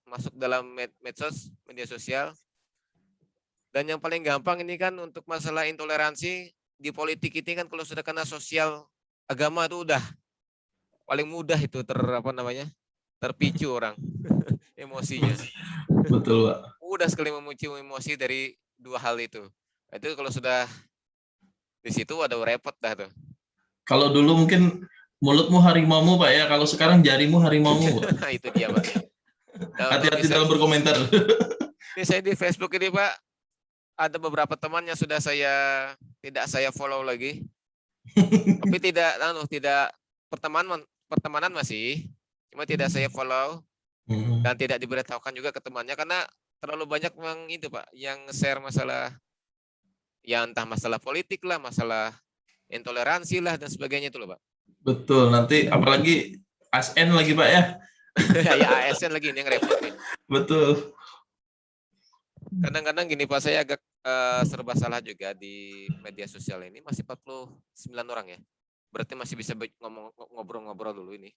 masuk dalam medsos, media sosial. Dan yang paling gampang ini kan untuk masalah intoleransi di politik ini kan kalau sudah kena sosial agama itu udah paling mudah itu terpicu orang emosinya. Betul, Pak. Mudah sekali memicu emosi dari dua hal itu. Itu kalau sudah di situ ada repot dah tuh. Kalau dulu mungkin mulutmu harimaumu, Pak ya. Kalau sekarang jarimu harimaumu, Pak. Itu dia, Pak. Nah, Hati-hati dalam berkomentar. Ini saya di Facebook ini, Pak, ada beberapa teman yang sudah tidak saya follow lagi. Tapi tidak pertemanan masih, cuma tidak saya follow dan tidak diberitahukan juga ke temannya karena terlalu banyak yang share masalah ya entah masalah politik lah, masalah intoleransi lah dan sebagainya itu loh, Pak. Betul, nanti apalagi ASN lagi, Pak ya. Ya ASN lagi ini yang repot nih. Betul. Kadang-kadang gini Pak, saya agak serba salah juga di media sosial ini, masih 49 orang ya. Berarti masih bisa ngobrol-ngobrol dulu ini.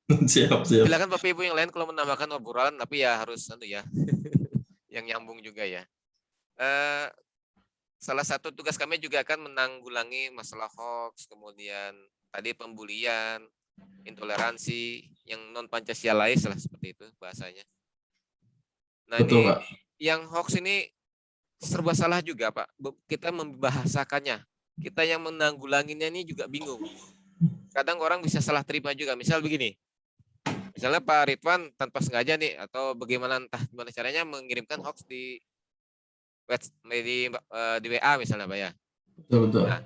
Siap. Silakan Bapak Ibu yang lain kalau menambahkan obrolan, tapi ya harus yang nyambung juga ya. Salah satu tugas kami juga akan menanggulangi masalah hoax, kemudian tadi pembulian, intoleransi, yang non Pancasilais lah seperti itu bahasanya. Nah, betul, ini Pak. Yang hoax ini serba salah juga Pak. Kita membahasakannya. Kita yang menanggulanginya ini juga bingung. Kadang orang bisa salah terima juga. Misal begini. Misalnya Pak Ridwan tanpa sengaja nih atau bagaimana entah gimana caranya mengirimkan hoax di WA misalnya Pak ya. Betul. Nah,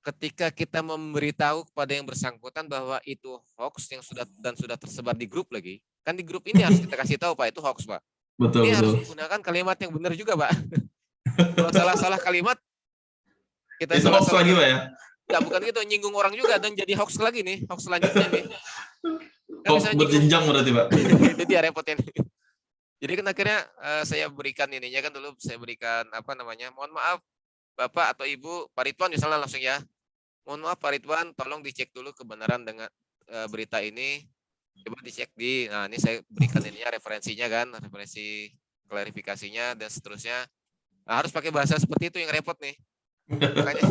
ketika kita memberitahu kepada yang bersangkutan bahwa itu hoax yang sudah tersebar di grup lagi, kan di grup ini harus kita kasih tahu Pak itu hoax Pak. Ini harus menggunakan kalimat yang benar juga Pak. Kalau salah kalimat kita itu hoax lagi Pak ya. Ya bukan gitu, nyinggung orang juga dan jadi hoax lagi nih, hoax selanjutnya nih. Hoax berjenjang berarti Pak. Itu dia repotnya nih. Jadi kan akhirnya saya berikan ininya kan dulu saya berikan mohon maaf Bapak atau Ibu Pak Ridwan misalnya langsung ya. Mohon maaf Pak Ridwan, tolong dicek dulu kebenaran dengan berita ini. Coba dicek nah ini saya berikan ininya referensinya kan, referensi klarifikasinya dan seterusnya. Nah, harus pakai bahasa seperti itu yang repot nih. Makanya,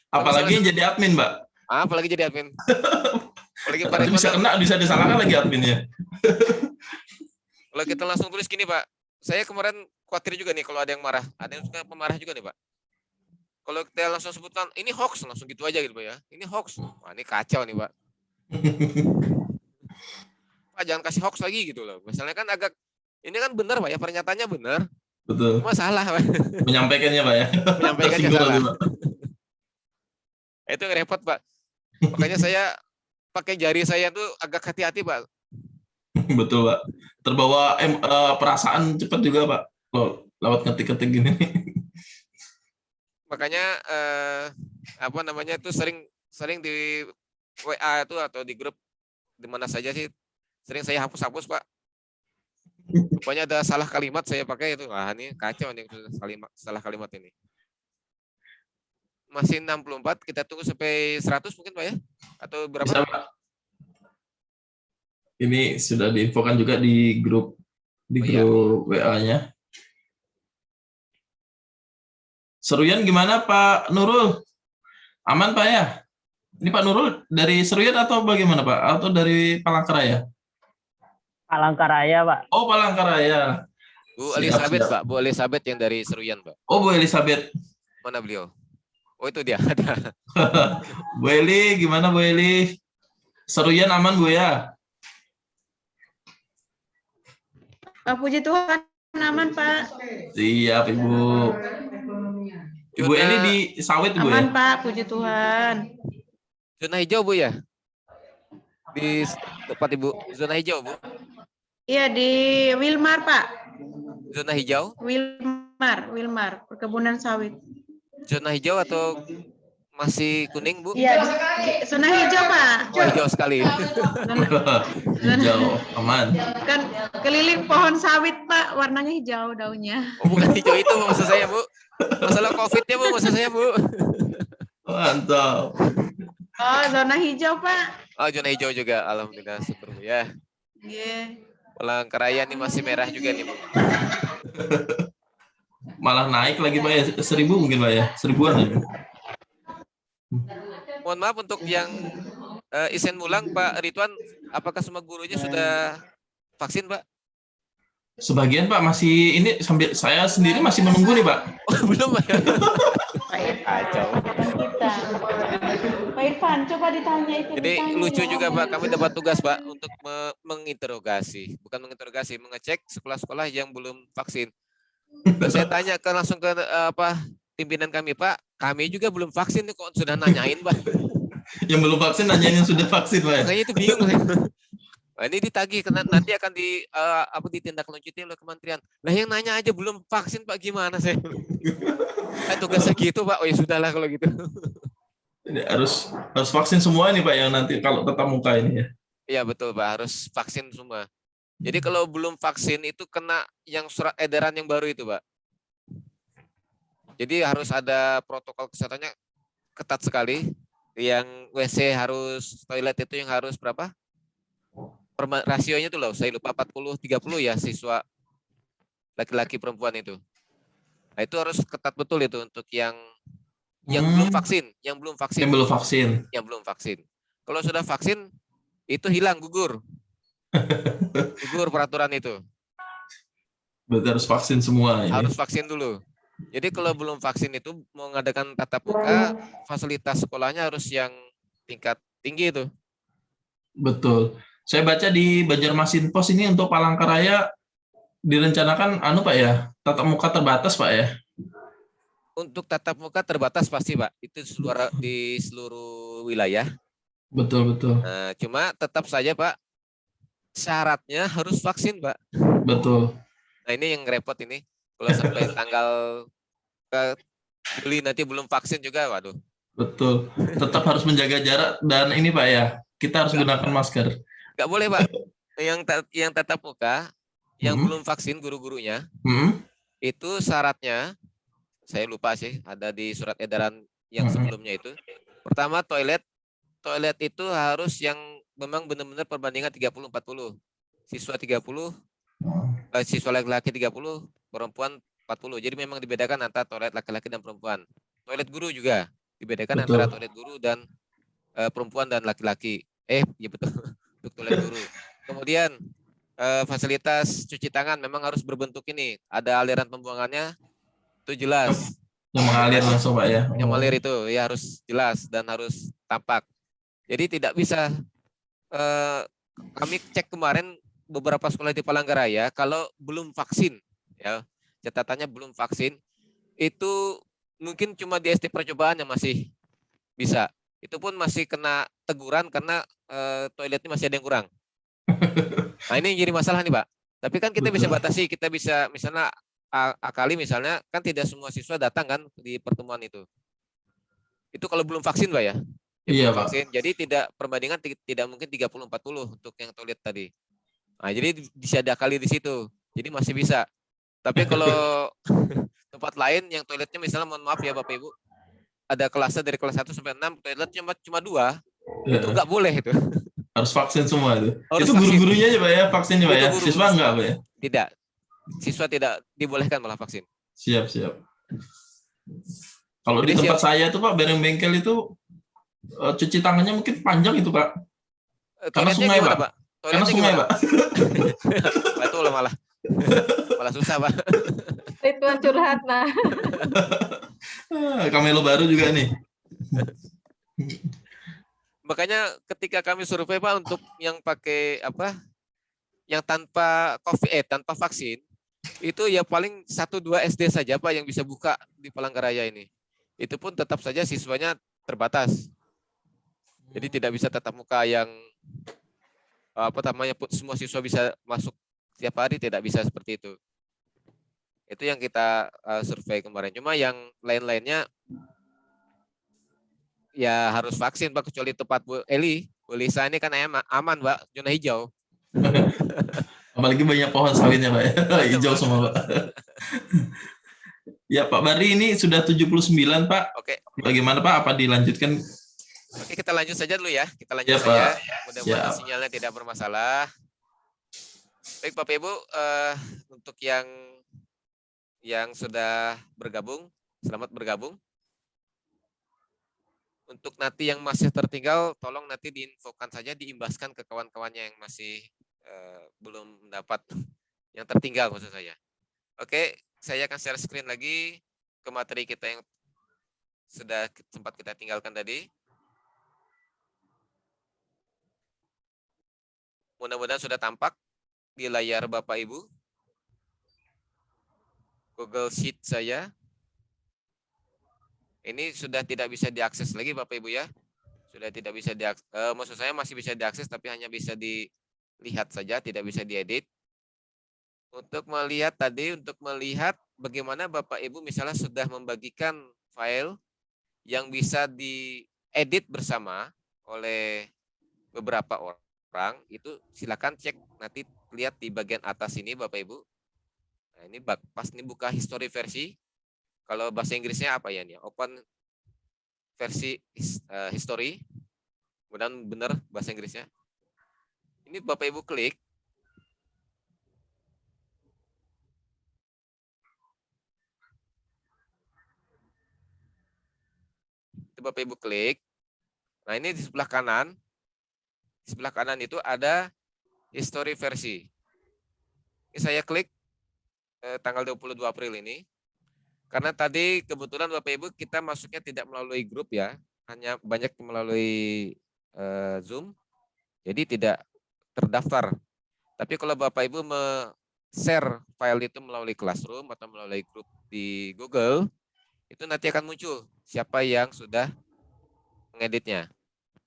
apalagi jadi admin, Mbak. Apalagi jadi admin. Apalagi Pak Ridwan bisa kena, bisa disalahkan lagi adminnya. Kalau kita langsung tulis gini Pak, saya kemarin khawatir juga nih kalau ada yang marah, ada yang suka pemarah juga nih Pak. Kalau kita langsung sebutkan ini hoax, langsung gitu aja gitu Pak ya. Ini hoax. Wah, ini kacau nih Pak. Pak jangan kasih hoax lagi gitu loh. Misalnya kan ini kan benar Pak ya, pernyataannya benar. Betul. Cuma salah Pak. Menyampaikannya Pak ya. Menyampaikannya salah. Itu yang repot Pak. Makanya saya pakai jari saya tuh agak hati-hati Pak. Betul Pak. Terbawa perasaan cepat juga Pak. Kalau lewat ketik-ketik gini. Makanya itu sering di WA itu atau di grup di mana saja sih sering saya hapus Pak. Pokoknya ada salah kalimat saya pakai itu. Wah, ini kacau nih salah kalimat ini. Masih 64, kita tunggu sampai 100 mungkin Pak ya? Atau berapa? Bisa, Pak. Ini sudah diinfokan juga di grup WA-nya. Seruyan gimana Pak Nurul? Aman Pak ya? Ini Pak Nurul dari Seruyan atau bagaimana Pak? Atau dari Palangkaraya? Palangkaraya Pak. Oh Palangkaraya. Bu Elizabeth Pak, Bu Elizabeth yang dari Seruyan Pak. Oh Bu Elizabeth. Mana beliau? Oh itu dia ada. Bu Eli gimana Bu Eli? Seruyan aman Bu ya? Pak puji Tuhan aman Pak. Siap Ibu. Ibu Eli di sawit Bu ya? Aman Pak, puji Tuhan. Zona hijau Bu ya? Di tempat Ibu zona hijau Bu? Iya di Wilmar Pak. Zona hijau? Wilmar, perkebunan sawit. Zona hijau atau masih kuning Bu? Iya, zona hijau Pak. Oh, hijau sekali. Hijau, aman. Kan keliling pohon sawit Pak, warnanya hijau daunnya. Oh, bukan hijau itu maksud saya Bu. Masalah COVID-nya Bu maksud saya Bu. Mantap. Oh, zona hijau Pak. Oh, zona hijau juga. Alhamdulillah syukur Bu ya. Iya. Palangkaraya ini masih merah juga nih. Malah naik lagi Pak ya, 1.000 mungkin Pak ya, 1.000-an ya. Mohon maaf untuk yang Isen Mulang, Pak Ridwan, apakah semua gurunya sudah vaksin, Pak? Sebagian Pak masih ini, sambil saya sendiri masih menunggu nih Pak. Oh, belum, Pak. Kacau. Kita. Pak Irfan, coba ditanya itu. Jadi ditanya lucu ya. juga Pak, kami dapat tugas Pak untuk menginterogasi, bukan menginterogasi, mengecek sekolah-sekolah yang belum vaksin. Terus saya tanya langsung ke pimpinan kami, Pak, kami juga belum vaksin nih, kok sudah nanyain Pak. Yang belum vaksin nanyain yang sudah vaksin Pak ya. Makanya itu bingung. Nah, ini ditagih karena nanti akan ditindaklanjuti oleh kementerian. Lah yang nanya aja belum vaksin Pak, gimana saya? Tugasnya gitu Pak. Oh ya sudahlah kalau gitu. Ini harus vaksin semua nih Pak yang nanti kalau tatap muka ini ya. Iya betul Pak, harus vaksin semua. Jadi kalau belum vaksin itu kena yang surat edaran yang baru itu Pak. Jadi harus ada protokol kesehatannya ketat sekali. Yang WC harus, toilet itu yang harus berapa? Rasionya tuh loh, saya lupa 40-30 ya siswa laki-laki perempuan itu. Nah itu harus ketat betul itu untuk yang belum vaksin, yang belum vaksin. Kalau sudah vaksin itu hilang, gugur peraturan itu. Berarti harus vaksin semua ini. Harus vaksin dulu. Jadi kalau belum vaksin itu mau mengadakan tatap muka, fasilitas sekolahnya harus yang tingkat tinggi itu. Betul. Saya baca di Banjarmasin Pos ini untuk Palangkaraya direncanakan Pak ya, tatap muka terbatas Pak ya. Untuk tatap muka terbatas pasti Pak, itu di seluruh wilayah. Betul. Nah, cuma tetap saja Pak, syaratnya harus vaksin Pak. Betul. Nah ini yang repot ini, kalau sampai tanggal Juli nanti belum vaksin juga, waduh. Betul. Tetap harus menjaga jarak dan ini Pak ya, kita harus gunakan masker. Nggak boleh Pak, yang tatap muka, yang belum vaksin guru-gurunya, itu syaratnya, saya lupa sih, ada di surat edaran yang sebelumnya itu. Pertama toilet itu harus yang memang benar-benar perbandingan 30-40. Siswa 30, siswa laki-laki 30, perempuan 40. Jadi memang dibedakan antara toilet laki-laki dan perempuan. Toilet guru juga dibedakan antara toilet guru dan perempuan dan laki-laki. Ya betul, untuk toilet guru. Kemudian fasilitas cuci tangan memang harus berbentuk ini. Ada aliran pembuangannya, itu jelas. Yang mengalir langsung Pak ya. Yang mengalir itu ya harus jelas dan harus tampak. Jadi tidak bisa, kami cek kemarin beberapa sekolah di Palangkaraya, kalau belum vaksin, ya catatannya belum vaksin, itu mungkin cuma di SD percobaan yang masih bisa. Itu pun masih kena teguran karena toiletnya masih ada yang kurang. Nah ini yang jadi masalah nih Pak. Tapi kan kita bisa batasi, kita bisa misalnya akali misalnya, kan tidak semua siswa datang kan di pertemuan itu. Itu kalau belum vaksin Pak ya. Iya Pak. Vaksin. Jadi tidak perbandingan tidak mungkin 30-40 untuk yang toilet tadi. Nah, jadi bisa diakali di situ. Jadi masih bisa. Tapi kalau tempat lain yang toiletnya misalnya, mohon maaf ya Bapak Ibu, ada kelasnya dari kelas 1 sampai 6, toiletnya cuma 2, itu nggak boleh itu. Harus vaksin semua itu. Harus itu guru-gurunya aja Pak ya, vaksinnya Pak ya. Siswa enggak Pak ya? Tidak. Siswa tidak dibolehkan malah vaksin. Siap. Kalau di tempat saya tuh Pak, bareng bengkel itu cuci tangannya mungkin panjang itu Pak. Karena sungai Pak. Karena sungai Pak. Itu malah susah Pak. Ridwan curhat nah. Kamelo baru juga nih. Makanya ketika kami survei Pak untuk yang pakai yang tanpa tanpa vaksin, itu ya paling 1-2 SD saja Pak yang bisa buka di Palangkaraya ini. Itu pun tetap saja siswanya terbatas. Jadi tidak bisa tatap muka yang semua siswa bisa masuk setiap hari, tidak bisa seperti itu. Itu yang kita survei kemarin. Cuma yang lain-lainnya ya harus vaksin Pak, kecuali tempat Bu Lisa ini kan aman Pak, zona hijau. Apalagi banyak pohon sawitnya Pak ya. Hijau semua Pak. Ya Pak Bari, ini sudah 79 Pak. Oke. Bagaimana Pak? Apa dilanjutkan? Oke, kita lanjut saja dulu ya. Kita lanjut ya, saja. Pak. Mudah-mudahan sinyalnya tidak bermasalah. Baik Bapak Ibu, untuk yang sudah bergabung, selamat bergabung. Untuk nanti yang masih tertinggal, tolong nanti diinfokan saja, diimbaskan ke kawan-kawannya yang masih belum mendapat, yang tertinggal maksud saya. Oke, saya akan share screen lagi ke materi kita yang sudah sempat kita tinggalkan tadi. Mudah-mudahan sudah tampak di layar Bapak Ibu. Google Sheet saya. Ini sudah tidak bisa diakses lagi Bapak Ibu ya. Sudah tidak bisa diakses, maksud saya masih bisa diakses tapi hanya bisa dilihat saja, tidak bisa diedit. Untuk melihat bagaimana Bapak Ibu misalnya sudah membagikan file yang bisa diedit bersama oleh beberapa orang, itu silakan cek, nanti lihat di bagian atas ini Bapak Ibu. Nah, ini pas ini buka history versi. Kalau bahasa Inggrisnya apa ya nih? Open versi history. Mudah-mudahan benar bahasa Inggrisnya. Ini Bapak Ibu klik. Itu Bapak Ibu klik. Nah, ini di sebelah kanan. Di sebelah kanan itu ada history versi. Ini saya klik tanggal 22 April ini. Karena tadi kebetulan Bapak Ibu kita masuknya tidak melalui grup ya, hanya banyak melalui Zoom, jadi tidak terdaftar. Tapi kalau Bapak Ibu share file itu melalui Classroom atau melalui grup di Google, itu nanti akan muncul siapa yang sudah mengeditnya.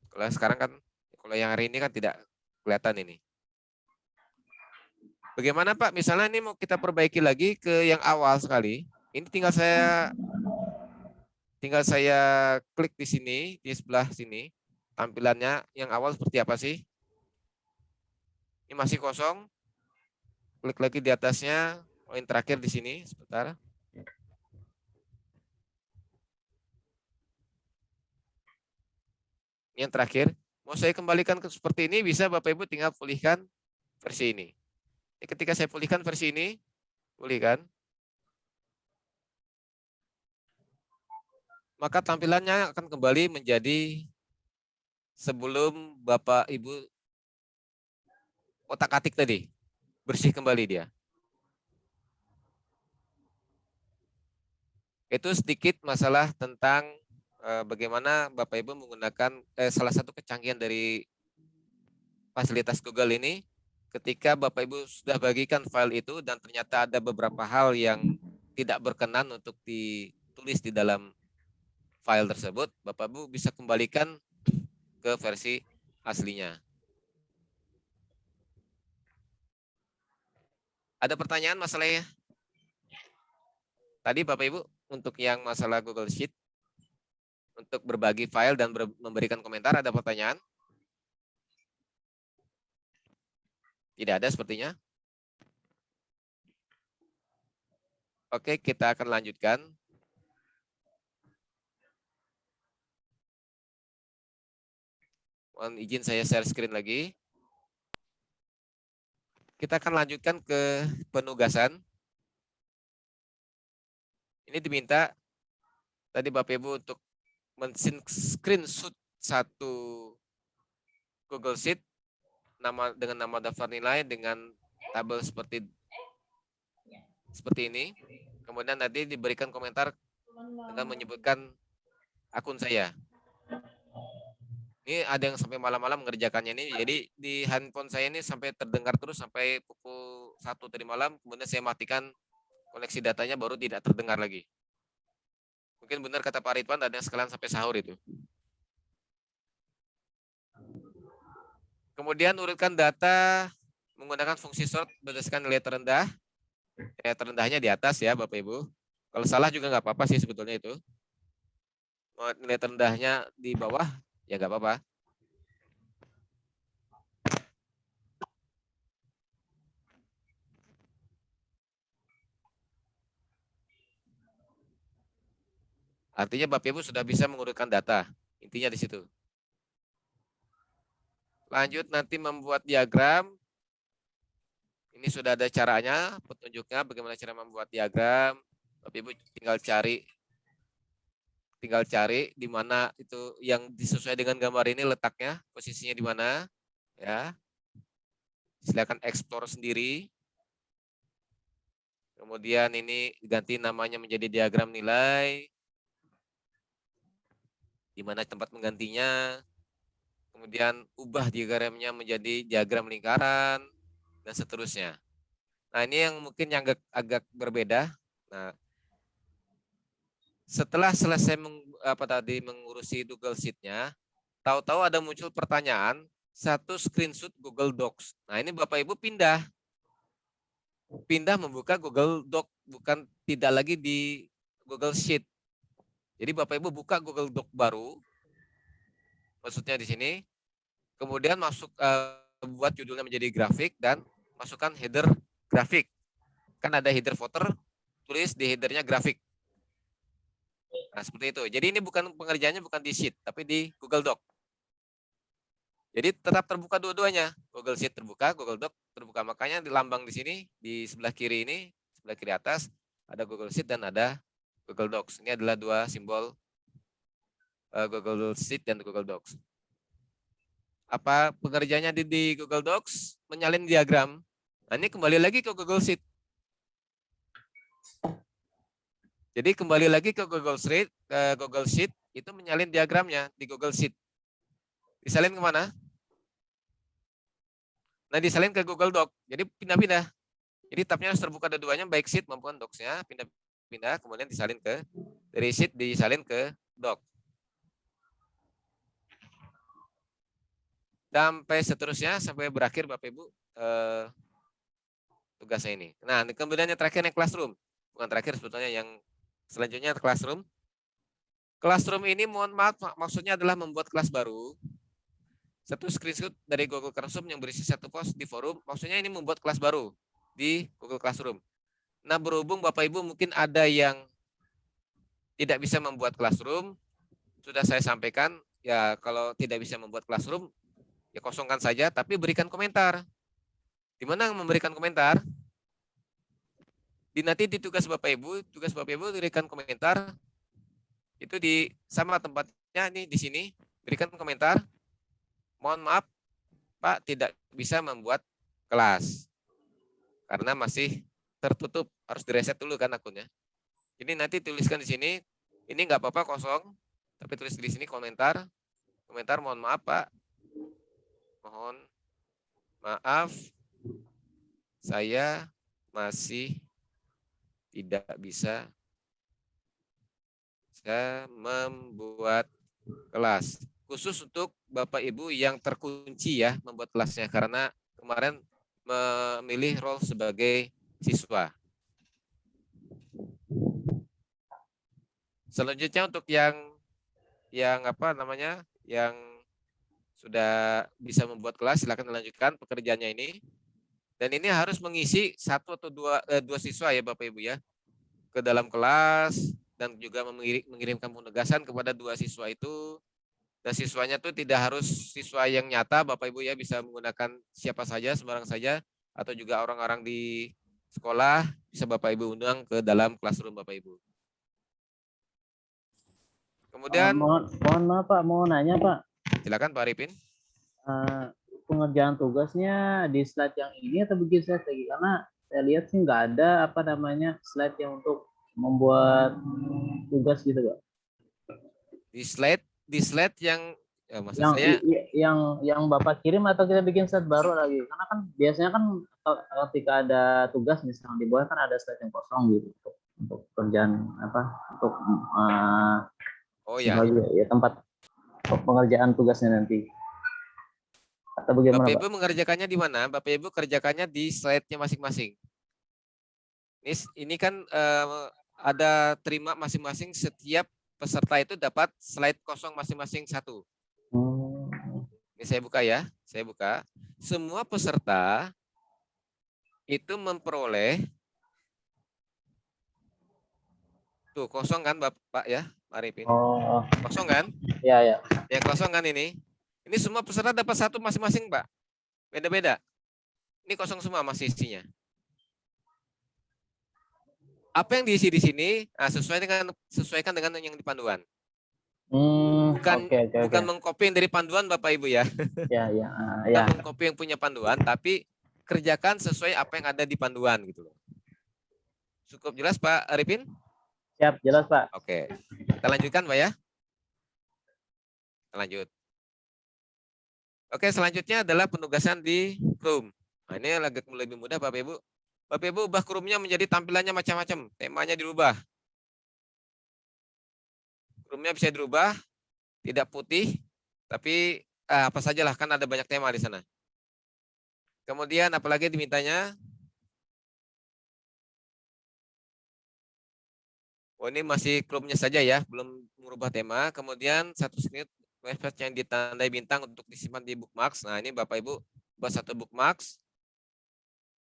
Kalau sekarang kan, kalau yang hari ini kan tidak kelihatan ini. Bagaimana Pak? Misalnya ini mau kita perbaiki lagi ke yang awal sekali. Ini tinggal saya klik di sini, di sebelah sini. Tampilannya yang awal seperti apa sih? Ini masih kosong. Klik lagi di atasnya. Oh, yang terakhir di sini, sebentar. Ini yang terakhir. Mau saya kembalikan ke seperti ini, bisa Bapak Ibu tinggal pulihkan versi ini. Ketika saya pulihkan versi ini, pulihkan. Maka tampilannya akan kembali menjadi sebelum Bapak Ibu otak-atik tadi. Bersih kembali dia. Itu sedikit masalah tentang bagaimana Bapak Ibu menggunakan salah satu kecanggihan dari fasilitas Google ini. Ketika Bapak Ibu sudah bagikan file itu dan ternyata ada beberapa hal yang tidak berkenan untuk ditulis di dalam file tersebut, Bapak Ibu bisa kembalikan ke versi aslinya. Ada pertanyaan masalahnya? Tadi Bapak Ibu untuk yang masalah Google Sheet, untuk berbagi file dan memberikan komentar, ada pertanyaan? Tidak ada sepertinya. Oke, kita akan lanjutkan. Mohon izin saya share screen lagi. Kita akan lanjutkan ke penugasan. Ini diminta tadi Bapak Ibu untuk men-screenshot satu Google Sheet dengan nama daftar nilai dengan tabel seperti ini. Kemudian nanti diberikan komentar dengan menyebutkan akun saya. Ini ada yang sampai malam-malam mengerjakannya ini. Jadi di handphone saya ini sampai terdengar terus sampai pukul 1 tadi malam. Kemudian saya matikan koneksi datanya, baru tidak terdengar lagi. Mungkin benar kata Pak Ridwan, ada yang sekalian sampai sahur itu. Kemudian urutkan data menggunakan fungsi sort berdasarkan nilai terendah. Nilai terendahnya di atas ya Bapak Ibu. Kalau salah juga nggak apa-apa sih sebetulnya itu. Nilai terendahnya di bawah ya nggak apa-apa. Artinya Bapak Ibu sudah bisa mengurutkan data. Intinya di situ. Lanjut nanti membuat diagram. Ini sudah ada caranya, petunjuknya bagaimana cara membuat diagram. Bapak Ibu tinggal cari di mana itu yang disesuai dengan gambar ini letaknya, posisinya di mana, ya. Silakan explore sendiri. Kemudian ini ganti namanya menjadi diagram nilai. Di mana tempat menggantinya. Kemudian ubah diagramnya menjadi diagram lingkaran dan seterusnya. Nah, ini yang mungkin yang agak berbeda. Nah, setelah selesai mengurusi Google Sheet-nya, tahu-tahu ada muncul pertanyaan, satu screenshot Google Docs. Nah, ini Bapak Ibu pindah membuka Google Doc, bukan tidak lagi di Google Sheet. Jadi Bapak Ibu buka Google Doc baru, maksudnya di sini, kemudian buat judulnya menjadi grafik dan masukkan header grafik. Kan ada header footer, tulis di headernya grafik. Nah, seperti itu. Jadi ini pengerjaannya bukan di Sheet, tapi di Google Doc. Jadi tetap terbuka dua-duanya. Google Sheet terbuka, Google Doc terbuka. Makanya di lambang di sini, di sebelah kiri ini, sebelah kiri atas, ada Google Sheet dan ada Google Docs. Ini adalah dua simbol Google Sheet dan Google Docs. Apa pengerjaannya di Google Docs? Menyalin diagram. Nah, ini kembali lagi ke Google Sheet. Jadi kembali lagi ke Google Sheet, itu menyalin diagramnya di Google Sheet. Disalin kemana? Nah, disalin ke Google Doc. Jadi pindah-pindah. Jadi tabnya harus terbuka dua-duanya, baik Sheet maupun Docs-nya. Pindah-pindah, kemudian disalin dari Sheet disalin ke Doc. Sampai seterusnya, sampai berakhir Bapak Ibu tugasnya ini. Nah, kemudian yang terakhir yang Classroom. Bukan terakhir sebetulnya, yang selanjutnya Classroom. Classroom ini mohon maaf, maksudnya adalah membuat kelas baru. Satu screenshot dari Google Classroom yang berisi satu post di forum, maksudnya ini membuat kelas baru di Google Classroom. Nah, berhubung Bapak Ibu mungkin ada yang tidak bisa membuat Classroom, sudah saya sampaikan, ya kalau tidak bisa membuat Classroom, ya kosongkan saja, tapi berikan komentar. Di mana memberikan komentar? Nanti di tugas Bapak Ibu berikan komentar, itu di sama tempatnya nih di sini, berikan komentar. Mohon maaf, Pak, tidak bisa membuat kelas. Karena masih tertutup, harus direset dulu kan akunnya. Jadi nanti tuliskan di sini, ini nggak apa-apa kosong, tapi tulis di sini komentar. Komentar, mohon maaf, Pak. Mohon maaf, saya masih tidak bisa membuat kelas. Khusus untuk Bapak Ibu yang terkunci ya membuat kelasnya karena kemarin memilih role sebagai siswa. Selanjutnya untuk yang sudah bisa membuat kelas, silakan melanjutkan pekerjaannya ini. Dan ini harus mengisi satu atau dua siswa ya Bapak Ibu ya ke dalam kelas dan juga mengirimkan penugasan kepada dua siswa itu. Dan siswanya tuh tidak harus siswa yang nyata, Bapak Ibu ya, bisa menggunakan siapa saja, sembarang saja, atau juga orang-orang di sekolah bisa Bapak Ibu undang ke dalam classroom Bapak Ibu. Kemudian mohon maaf Pak, mau nanya Pak. Silakan Pak Arifin. Pengerjaan tugasnya di slide yang ini atau bikin slide lagi? Karena saya lihat sih nggak ada slide yang untuk membuat tugas gitu Pak. Di slide yang maksud yang Bapak kirim atau kita bikin slide baru lagi? Karena kan biasanya kan ketika ada tugas misalnya di bawah kan ada slide yang kosong gitu untuk kerjaan untuk tempat pengerjaan tugasnya nanti. Atau bagaimana, Bapak Ibu mengerjakannya di mana? Bapak Ibu kerjakannya di slide-nya masing-masing. Ini kan ada terima masing-masing, setiap peserta itu dapat slide kosong masing-masing satu. Ini saya buka ya, saya buka. Semua peserta itu memperoleh, tuh kosong kan Bapak ya, Pak Arifin? Kosong kan? Ya. Yang kosong kan ini. Ini semua peserta dapat satu masing-masing Pak. Beda-beda. Ini kosong semua masih isinya. Apa yang diisi di sini sesuaikan dengan yang di panduan. Bukan Oke. mengcopy yang dari panduan Bapak Ibu ya. Ya, Bukan mengcopy yang punya panduan, tapi kerjakan sesuai apa yang ada di panduan gitu loh. Cukup jelas Pak Arifin? Siap, jelas Pak. Oke. Kita lanjutkan Pak ya. Kita lanjut. Oke, selanjutnya adalah penugasan di Chrome. Nah, ini agak lebih mudah Bapak Ibu. Bapak Ibu ubah Chrome-nya menjadi tampilannya macam-macam. Temanya dirubah. Chrome-nya bisa dirubah, tidak putih, tapi apa sajalah, kan ada banyak tema di sana. Kemudian apalagi dimintanya? Oh, ini masih Chrome-nya saja ya, belum merubah tema. Kemudian satu screen website yang ditandai bintang untuk disimpan di bookmarks. Nah, ini Bapak Ibu buat satu bookmarks.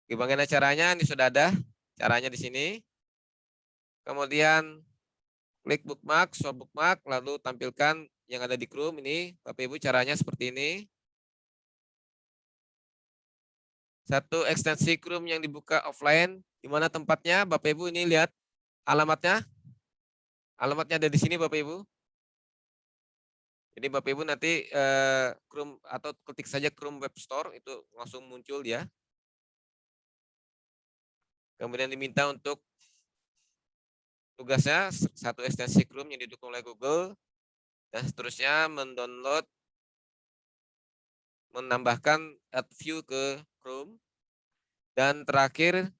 Gimana caranya? Ini sudah ada caranya di sini. Kemudian klik bookmark, show bookmark, lalu tampilkan yang ada di Chrome ini. Bapak Ibu caranya seperti ini. Satu ekstensi Chrome yang dibuka offline. Di mana tempatnya? Bapak Ibu ini lihat alamatnya. Alamatnya ada di sini Bapak Ibu. Jadi Bapak Ibu nanti Chrome atau ketik saja Chrome Web Store itu langsung muncul ya. Kemudian diminta untuk tugasnya satu ekstensi Chrome yang didukung oleh Google dan seterusnya mendownload, menambahkan add view ke Chrome dan terakhir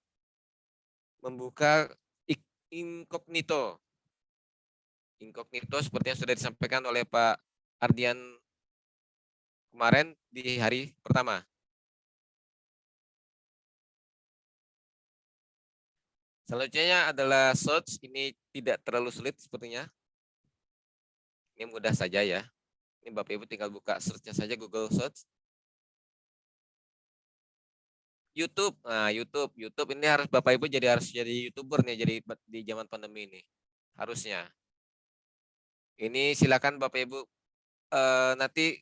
membuka incognito. Incognito seperti yang sudah disampaikan oleh Pak Ardian kemarin di hari pertama. Selanjutnya adalah search. Ini tidak terlalu sulit sepertinya. Ini mudah saja ya. Ini Bapak Ibu tinggal buka search-nya saja Google Search. YouTube. Nah, YouTube ini harus Bapak Ibu harus jadi YouTuber nih jadi di zaman pandemi ini. Harusnya. Ini silakan Bapak Ibu nanti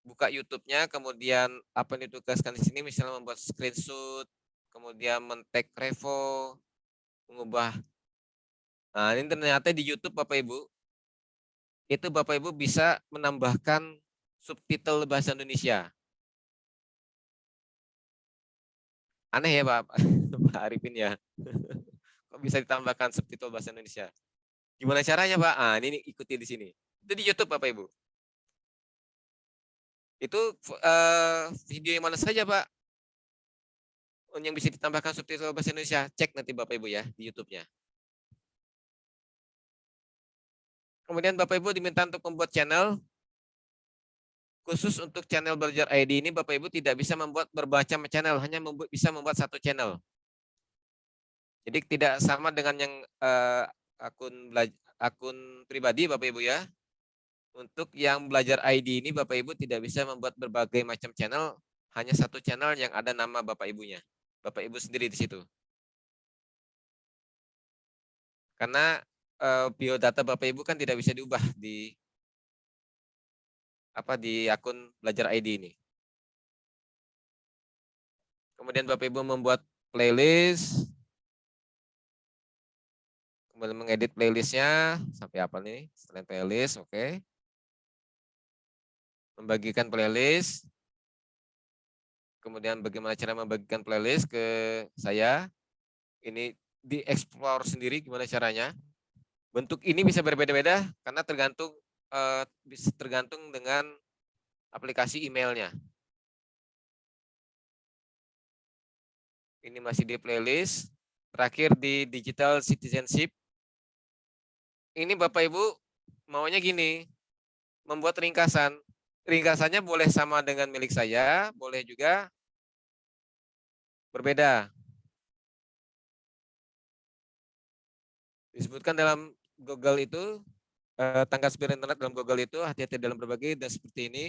buka YouTube-nya, kemudian apa yang ditugaskan di sini, misalnya membuat screenshot, kemudian men-tag Revo, mengubah. Nah, ini ternyata di YouTube Bapak Ibu, itu Bapak Ibu bisa menambahkan subtitle bahasa Indonesia. Aneh ya Pak, Pak Arifin ya. Kok bisa ditambahkan subtitle bahasa Indonesia? Gimana caranya Pak? Ah, ini ikuti di sini. Itu di YouTube Bapak Ibu. Itu video yang mana saja Pak? Yang bisa ditambahkan subtitle bahasa Indonesia, cek nanti Bapak Ibu ya di YouTube-nya. Kemudian Bapak Ibu diminta untuk membuat channel. Khusus untuk channel Belajar ID ini Bapak Ibu tidak bisa membuat bermacam channel, hanya bisa membuat satu channel. Jadi tidak sama dengan yang akun pribadi Bapak Ibu ya. Untuk yang Belajar ID ini Bapak Ibu tidak bisa membuat berbagai macam channel, hanya satu channel yang ada nama Bapak Ibunya. Bapak Ibu sendiri di situ. Karena biodata Bapak Ibu kan tidak bisa diubah di akun Belajar ID ini. Kemudian Bapak Ibu membuat playlist, kemudian mengedit playlistnya sampai apa nih? Setelah playlist, oke. Membagikan playlist. Kemudian bagaimana cara membagikan playlist ke saya? Ini di-explore sendiri gimana caranya. Bentuk ini bisa berbeda-beda karena tergantung dengan aplikasi emailnya. Ini masih di playlist. Terakhir di digital citizenship. Ini Bapak Ibu maunya gini, membuat ringkasan. Ringkasannya boleh sama dengan milik saya, boleh juga berbeda. Disebutkan dalam Google itu, tanggal speed internet dalam Google itu, hati-hati dalam berbagi dan seperti ini.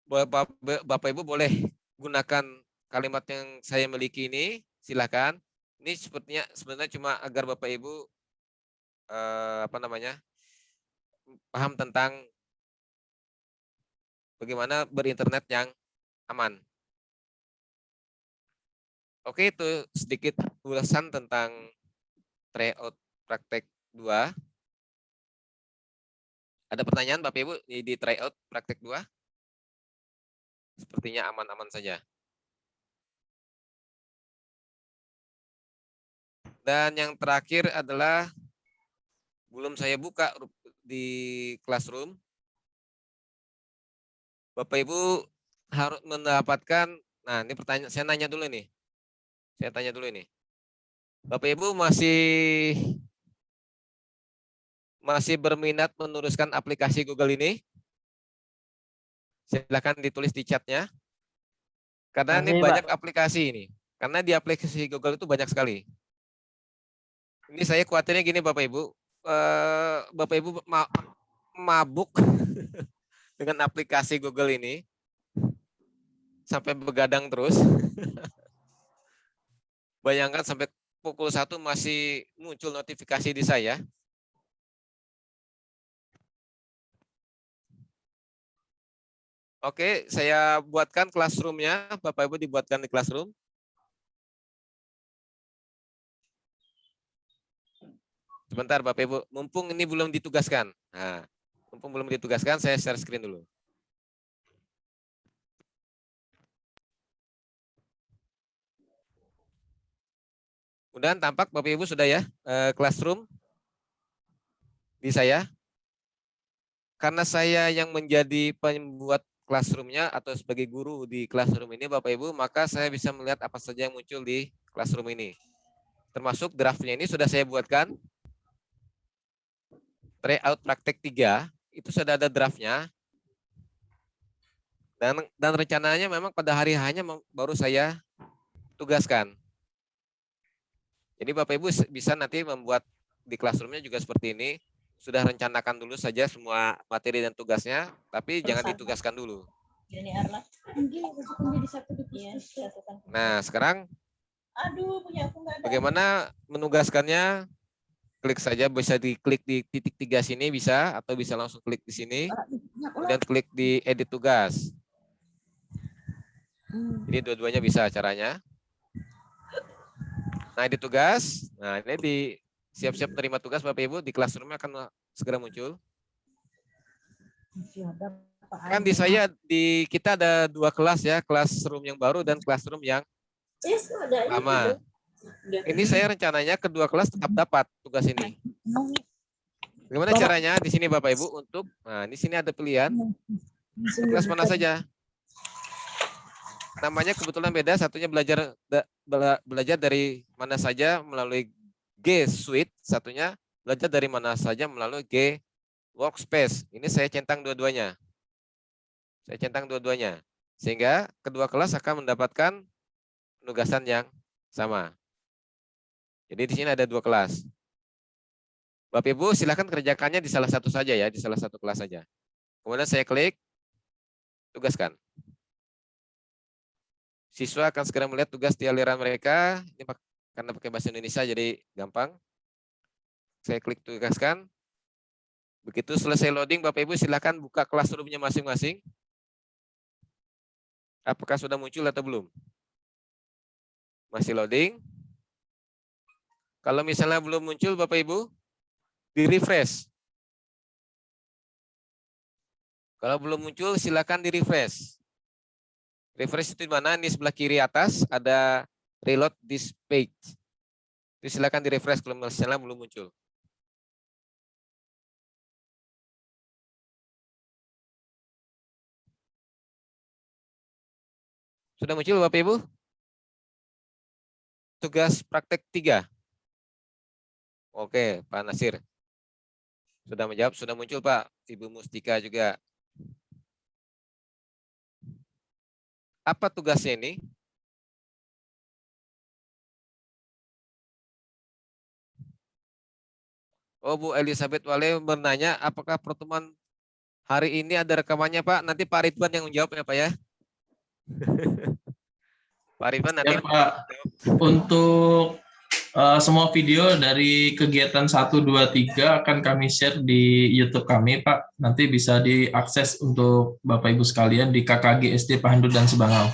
Bapak Ibu boleh gunakan kalimat yang saya miliki ini, silakan. Ini sebenarnya cuma agar Bapak Ibu paham tentang bagaimana berinternet yang Aman. Oke, itu sedikit ulasan tentang tryout praktek 2. Ada pertanyaan Bapak Ibu di tryout praktek 2? Sepertinya aman-aman saja. Dan yang terakhir adalah belum saya buka di Classroom. Bapak Ibu harus mendapatkan, nah ini pertanyaan, saya nanya dulu nih. Saya tanya dulu ini. Bapak Ibu masih berminat meneruskan aplikasi Google ini? Silakan ditulis di chatnya. Karena ini Masih, banyak Pak. aplikasi ini. Karena di aplikasi Google itu banyak sekali. Ini saya khawatirnya gini Bapak Ibu. Bapak Ibu mabuk dengan aplikasi Google ini. Sampai begadang terus. Bayangkan sampai pukul 1 masih muncul notifikasi di saya. Oke, saya buatkan Classroom-nya. Bapak Ibu dibuatkan di Classroom. Sebentar Bapak Ibu, mumpung ini belum ditugaskan. Nah, mumpung belum ditugaskan, saya share screen dulu. Udah tampak Bapak Ibu sudah ya Classroom di saya. Karena saya yang menjadi pembuat Classroom-nya atau sebagai guru di Classroom ini Bapak Ibu, maka saya bisa melihat apa saja yang muncul di Classroom ini. Termasuk draftnya ini sudah saya buatkan. Tryout praktek 3 itu sudah ada draftnya. Dan rencananya memang pada hari hanya baru saya tugaskan. Jadi Bapak Ibu bisa nanti membuat di Classroom-nya juga seperti ini. Sudah rencanakan dulu saja semua materi dan tugasnya, tapi jangan ditugaskan dulu. Nah, sekarang bagaimana menugaskannya? Klik saja, bisa diklik di titik 3 sini bisa, atau bisa langsung klik di sini. Kemudian klik di edit tugas. Jadi dua-duanya bisa caranya. Nah, edit tugas. Nah, ini di siap-siap terima tugas Bapak Ibu, di Classroom akan segera muncul. Kan di saya, di kita ada 2 kelas ya, Classroom yang baru dan Classroom yang lama. Ini saya rencananya kedua kelas tetap dapat tugas ini. Bagaimana caranya di sini Bapak Ibu untuk, nah di sini ada pilihan kelas mana saja. Namanya kebetulan beda, satunya belajar dari mana saja melalui G Suite, satunya belajar dari mana saja melalui G Workspace. Ini saya centang dua-duanya. Sehingga kedua kelas akan mendapatkan penugasan yang sama. Jadi di sini ada 2 kelas. Bapak Ibu silakan kerjakannya di salah satu saja ya, di salah satu kelas saja. Kemudian saya klik, tugaskan. Siswa akan segera melihat tugas di aliran mereka. Ini karena pakai bahasa Indonesia jadi gampang. Saya klik tugaskan. Begitu selesai loading, Bapak Ibu silakan buka Classroom-nya masing-masing. Apakah sudah muncul atau belum? Masih loading. Kalau misalnya belum muncul Bapak Ibu, di-refresh. Kalau belum muncul silakan di-refresh. Refresh itu di mana? Di sebelah kiri atas ada reload this page. Jadi silakan di-refresh kalau misalnya belum muncul. Sudah muncul Bapak Ibu? Tugas praktek 3. Oke, Pak Nasir. Sudah menjawab, sudah muncul Pak. Ibu Mustika juga. Apa tugasnya ini? Oh, Bu Elizabeth Wale bertanya, apakah pertemuan hari ini ada rekamannya Pak? Nanti Pak Ridwan yang menjawab ya Pak ya. Pak Ridwan nanti. Ya Pak, untuk Semua video dari kegiatan 1, 2, 3 akan kami share di YouTube kami, Pak. Nanti bisa diakses untuk Bapak Ibu sekalian di KKG SD Pahandu dan Sebangau.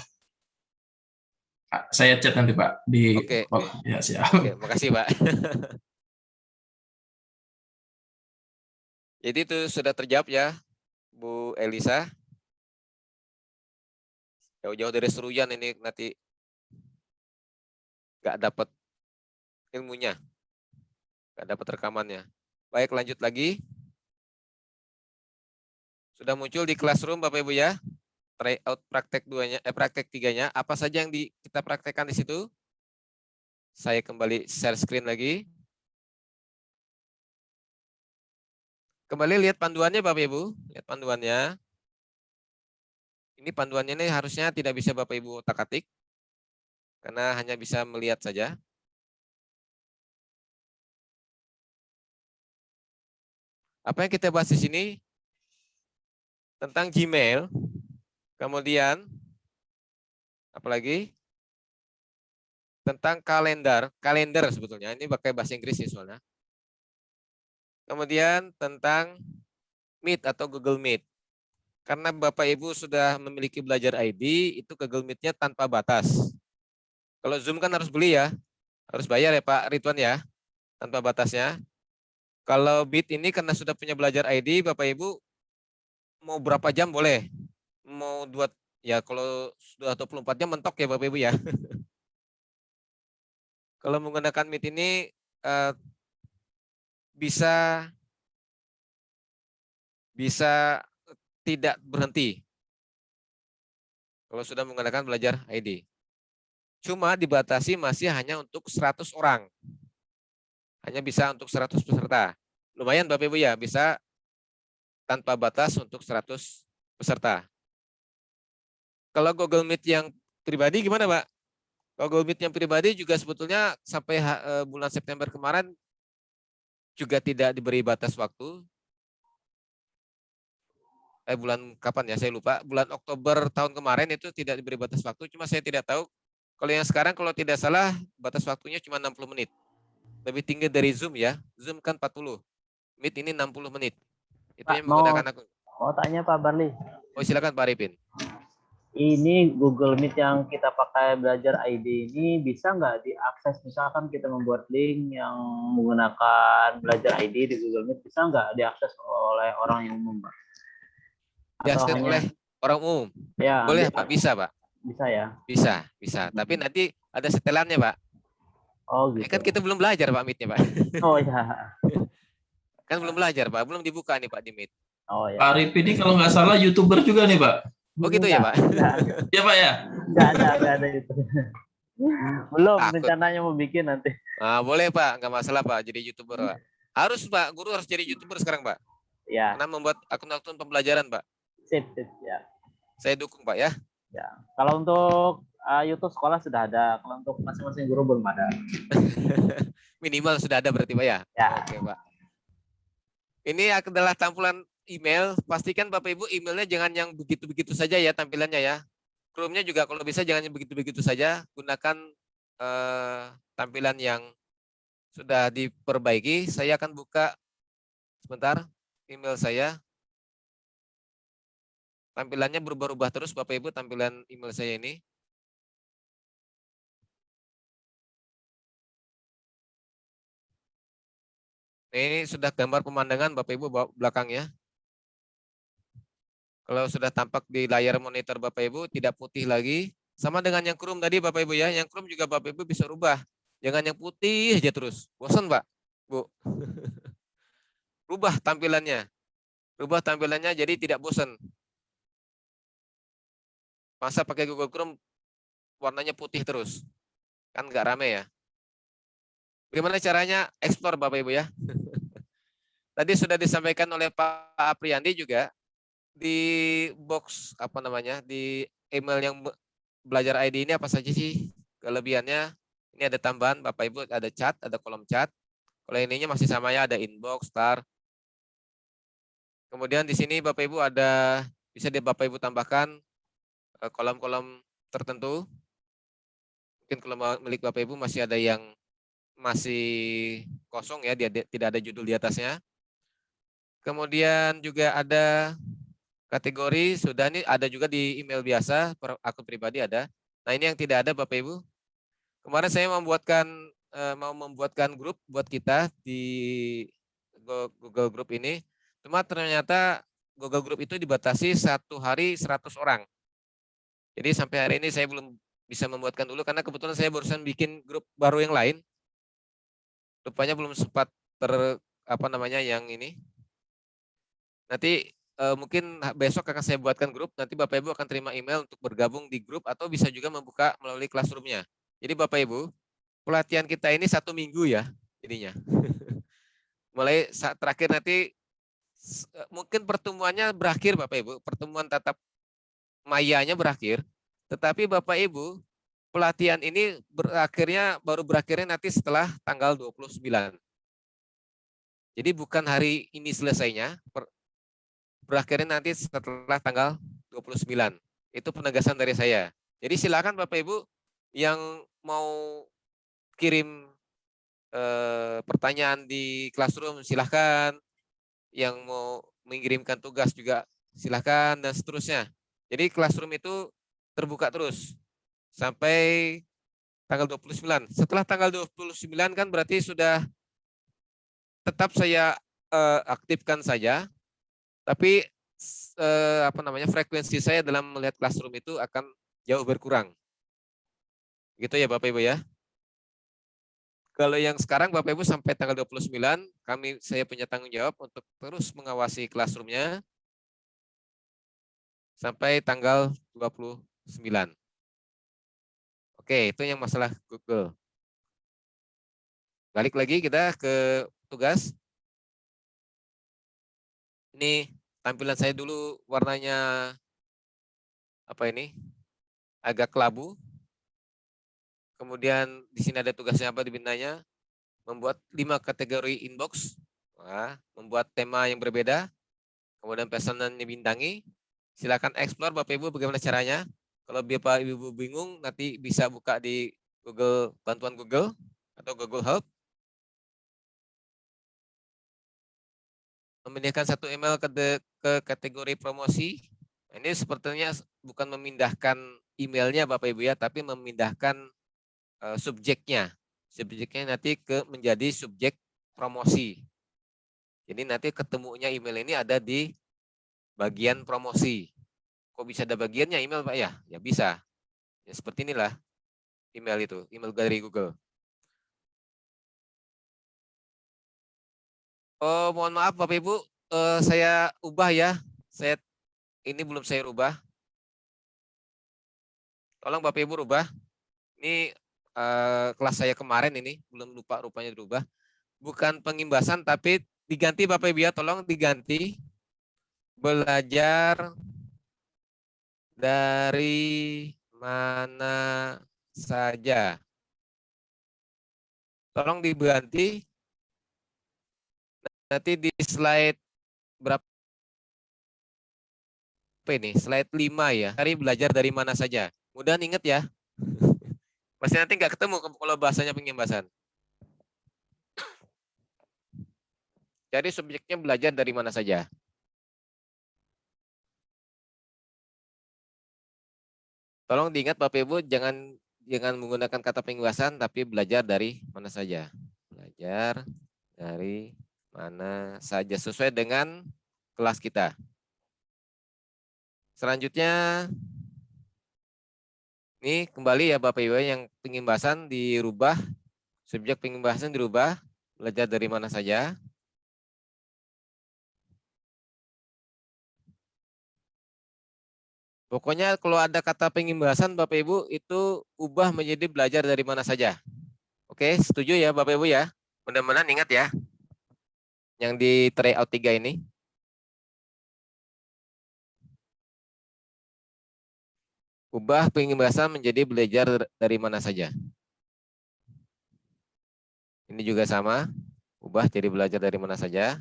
Saya chat nanti, Pak. Oke. Ya, siap. Oke, makasih Pak. Jadi itu sudah terjawab ya, Bu Elisa. Jauh-jauh dari Seruyan ini nanti nggak dapat ilmunya, nggak dapat rekamannya. Baik, lanjut lagi. Sudah muncul di classroom Bapak Ibu ya. Tryout praktek 2-nya, praktek 3-nya. Apa saja yang kita praktekkan di situ? Saya kembali share screen lagi. Kembali lihat panduannya Bapak Ibu, lihat panduannya. Ini panduannya ini harusnya tidak bisa Bapak Ibu otak-atik, karena hanya bisa melihat saja. Apa yang kita bahas di sini? Tentang Gmail, kemudian apalagi? Tentang kalender sebetulnya. Ini pakai bahasa Inggris sih soalnya. Kemudian tentang Meet atau Google Meet. Karena Bapak Ibu sudah memiliki belajar ID, itu Google Meet-nya tanpa batas. Kalau Zoom kan harus beli ya, harus bayar ya Pak Ridwan ya, tanpa batasnya. Kalau Meet ini karena sudah punya belajar ID, Bapak Ibu mau berapa jam boleh. Mau 2, ya kalau sudah 24 jam mentok ya Bapak Ibu ya. Kalau menggunakan Meet ini bisa tidak berhenti. Kalau sudah menggunakan belajar ID. Cuma dibatasi masih hanya untuk 100 orang. Hanya bisa untuk 100 peserta. Lumayan Bapak Ibu ya, bisa tanpa batas untuk 100 peserta. Kalau Google Meet yang pribadi gimana Pak? Google Meet yang pribadi juga sebetulnya sampai bulan September kemarin juga tidak diberi batas waktu. Bulan kapan ya saya lupa. Bulan Oktober tahun kemarin itu tidak diberi batas waktu. Cuma saya tidak tahu. Kalau yang sekarang kalau tidak salah batas waktunya cuma 60 menit. Lebih tinggi dari Zoom ya. Zoom kan 40. Meet ini 60 menit. Itu Pak, yang menggunakan aku. mau tanya Pak Barli. Oh silakan Pak Arifin. Ini Google Meet yang kita pakai belajar ID ini bisa nggak diakses? Misalkan kita membuat link yang menggunakan belajar ID di Google Meet, bisa nggak diakses oleh orang yang umum, Pak? Diakses oleh orang umum? Ya, boleh Pak, bisa Pak. Bisa ya? Bisa. Tapi nanti ada setelannya Pak. Oh gitu. Kan kita belum belajar Pak Meet-nya Pak. Oh ya. Kan belum belajar Pak, belum dibuka nih Pak di Meet. Oh ya. Pak Arif ini kalau nggak salah YouTuber juga nih Pak. Oh gitu ya Pak? Iya Pak ya? Nggak ada itu. Belum, rencananya mau bikin nanti. Boleh Pak, nggak masalah Pak, jadi YouTuber Pak. Harus Pak, guru harus jadi YouTuber sekarang Pak. Ya. Karena membuat akun-akun pembelajaran Pak. Sip ya. Saya dukung Pak ya. Ya. Kalau untuk YouTube sekolah sudah ada, kalau untuk masing-masing guru belum ada. Minimal sudah ada berarti Pak ya? Ya. Oke Pak. Ini adalah tampilan email. Pastikan Bapak Ibu emailnya jangan yang begitu-begitu saja ya tampilannya ya. Chrome-nya juga kalau bisa jangan yang begitu-begitu saja. Gunakan tampilan yang sudah diperbaiki. Saya akan buka sebentar email saya. Tampilannya berubah-ubah terus Bapak Ibu tampilan email saya ini. Ini sudah gambar pemandangan Bapak Ibu belakangnya. Kalau sudah tampak di layar monitor Bapak Ibu tidak putih lagi. Sama dengan yang Chrome tadi Bapak Ibu ya. Yang Chrome juga Bapak Ibu bisa rubah. Jangan yang putih aja terus. Bosan Pak, Bu. Rubah tampilannya. Rubah tampilannya jadi tidak bosan. Masa pakai Google Chrome warnanya putih terus. Kan nggak rame ya. Bagaimana caranya explore Bapak Ibu ya. Tadi sudah disampaikan oleh Pak Apriandi juga di box apa namanya di email yang belajar ID ini apa saja sih kelebihannya? Ini ada tambahan Bapak Ibu, ada chat, ada kolom chat. Kalau ininya masih sama ya, ada inbox, start. Kemudian di sini Bapak Ibu ada bisa di Bapak Ibu tambahkan kolom-kolom tertentu. Mungkin kalau milik Bapak Ibu masih ada yang masih kosong ya, dia tidak ada judul di atasnya. Kemudian juga ada kategori, sudah nih ada juga di email biasa, akun pribadi ada. Nah ini yang tidak ada Bapak Ibu. Kemarin saya mau membuatkan grup buat kita di Google Group ini. Cuma ternyata Google Group itu dibatasi 1 hari 100 orang. Jadi sampai hari ini saya belum bisa membuatkan dulu karena kebetulan saya barusan bikin grup baru yang lain. Rupanya belum sempat yang ini. Nanti mungkin besok akan saya buatkan grup, nanti Bapak Ibu akan terima email untuk bergabung di grup atau bisa juga membuka melalui Classroom-nya. Jadi Bapak Ibu, pelatihan kita ini 1 minggu ya jadinya. Mulai saat terakhir nanti mungkin pertemuannya berakhir Bapak Ibu, pertemuan tatap mayanya berakhir, tetapi Bapak Ibu pelatihan ini baru berakhirnya nanti setelah tanggal 29. Jadi bukan hari ini selesainya, berakhirnya nanti setelah tanggal 29. Itu penegasan dari saya. Jadi silakan Bapak Ibu yang mau kirim pertanyaan di Classroom silahkan, yang mau mengirimkan tugas juga silahkan, dan seterusnya. Jadi Classroom itu terbuka terus sampai tanggal 29. Setelah tanggal 29 kan berarti sudah tetap saya aktifkan saja, tapi frekuensi saya dalam melihat Classroom itu akan jauh berkurang. Gitu ya Bapak Ibu ya. Kalau yang sekarang Bapak Ibu sampai tanggal 29, saya punya tanggung jawab untuk terus mengawasi Classroom-nya sampai tanggal 29. Oke, itu yang masalah Google. Balik lagi kita ke tugas. Ini tampilan saya dulu warnanya agak kelabu. Kemudian di sini ada tugasnya apa dibintanya? Membuat 5 kategori inbox, membuat tema yang berbeda, kemudian pesanan dibintangi. Silakan explore Bapak Ibu bagaimana caranya. Kalau Bapak Ibu bingung nanti bisa buka di Google, bantuan Google atau Google Help. Memindahkan satu email ke kategori promosi. Ini sepertinya bukan memindahkan emailnya Bapak Ibu ya, tapi memindahkan subjeknya. Subjeknya nanti menjadi subjek promosi. Jadi nanti ketemunya email ini ada di bagian promosi. Kok bisa ada bagiannya email Pak ya? Ya bisa. Ya seperti inilah email itu, email dari Google. Oh, mohon maaf Bapak Ibu, saya ubah ya. Ini belum saya rubah. Tolong Bapak Ibu rubah. Ini kelas saya kemarin ini, belum lupa rupanya dirubah. Bukan pengimbasan, tapi diganti Bapak Ibu ya, tolong diganti. Belajar dari mana saja. Tolong diganti. Nanti di slide berapa ini? Slide 5 ya. Cari belajar dari mana saja. Mudah ingat ya. Pasti nanti nggak ketemu kalau bahasanya pengimbasan. Jadi subjeknya belajar dari mana saja. Tolong diingat Bapak Ibu, jangan menggunakan kata pengimbasan, tapi belajar dari mana saja. Belajar dari mana saja sesuai dengan kelas kita. Selanjutnya, ini kembali ya Bapak Ibu, yang pengimbasan dirubah, subjek pengimbasan dirubah, belajar dari mana saja. Pokoknya kalau ada kata pengimbasan Bapak Ibu itu ubah menjadi belajar dari mana saja. Oke, setuju ya Bapak Ibu ya? Mudah-mudahan ingat ya. Yang di tryout 3 ini. Ubah pengimbasan menjadi belajar dari mana saja. Ini juga sama. Ubah jadi belajar dari mana saja.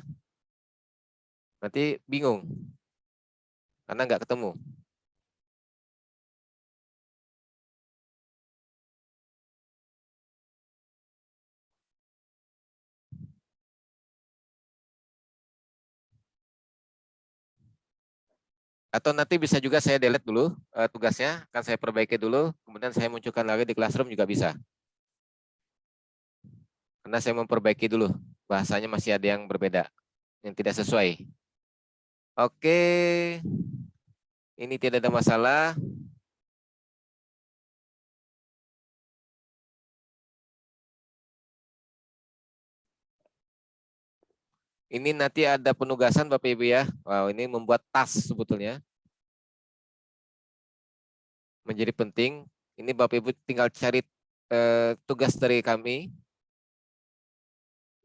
Nanti bingung. Karena nggak ketemu. Atau nanti bisa juga saya delete dulu tugasnya, akan saya perbaiki dulu, kemudian saya munculkan lagi di Classroom juga bisa. Karena saya memperbaiki dulu, bahasanya masih ada yang berbeda, yang tidak sesuai. Oke, ini tidak ada masalah. Ini nanti ada penugasan Bapak Ibu ya. Wow, ini membuat tas sebetulnya. Menjadi penting. Ini Bapak Ibu tinggal cari tugas dari kami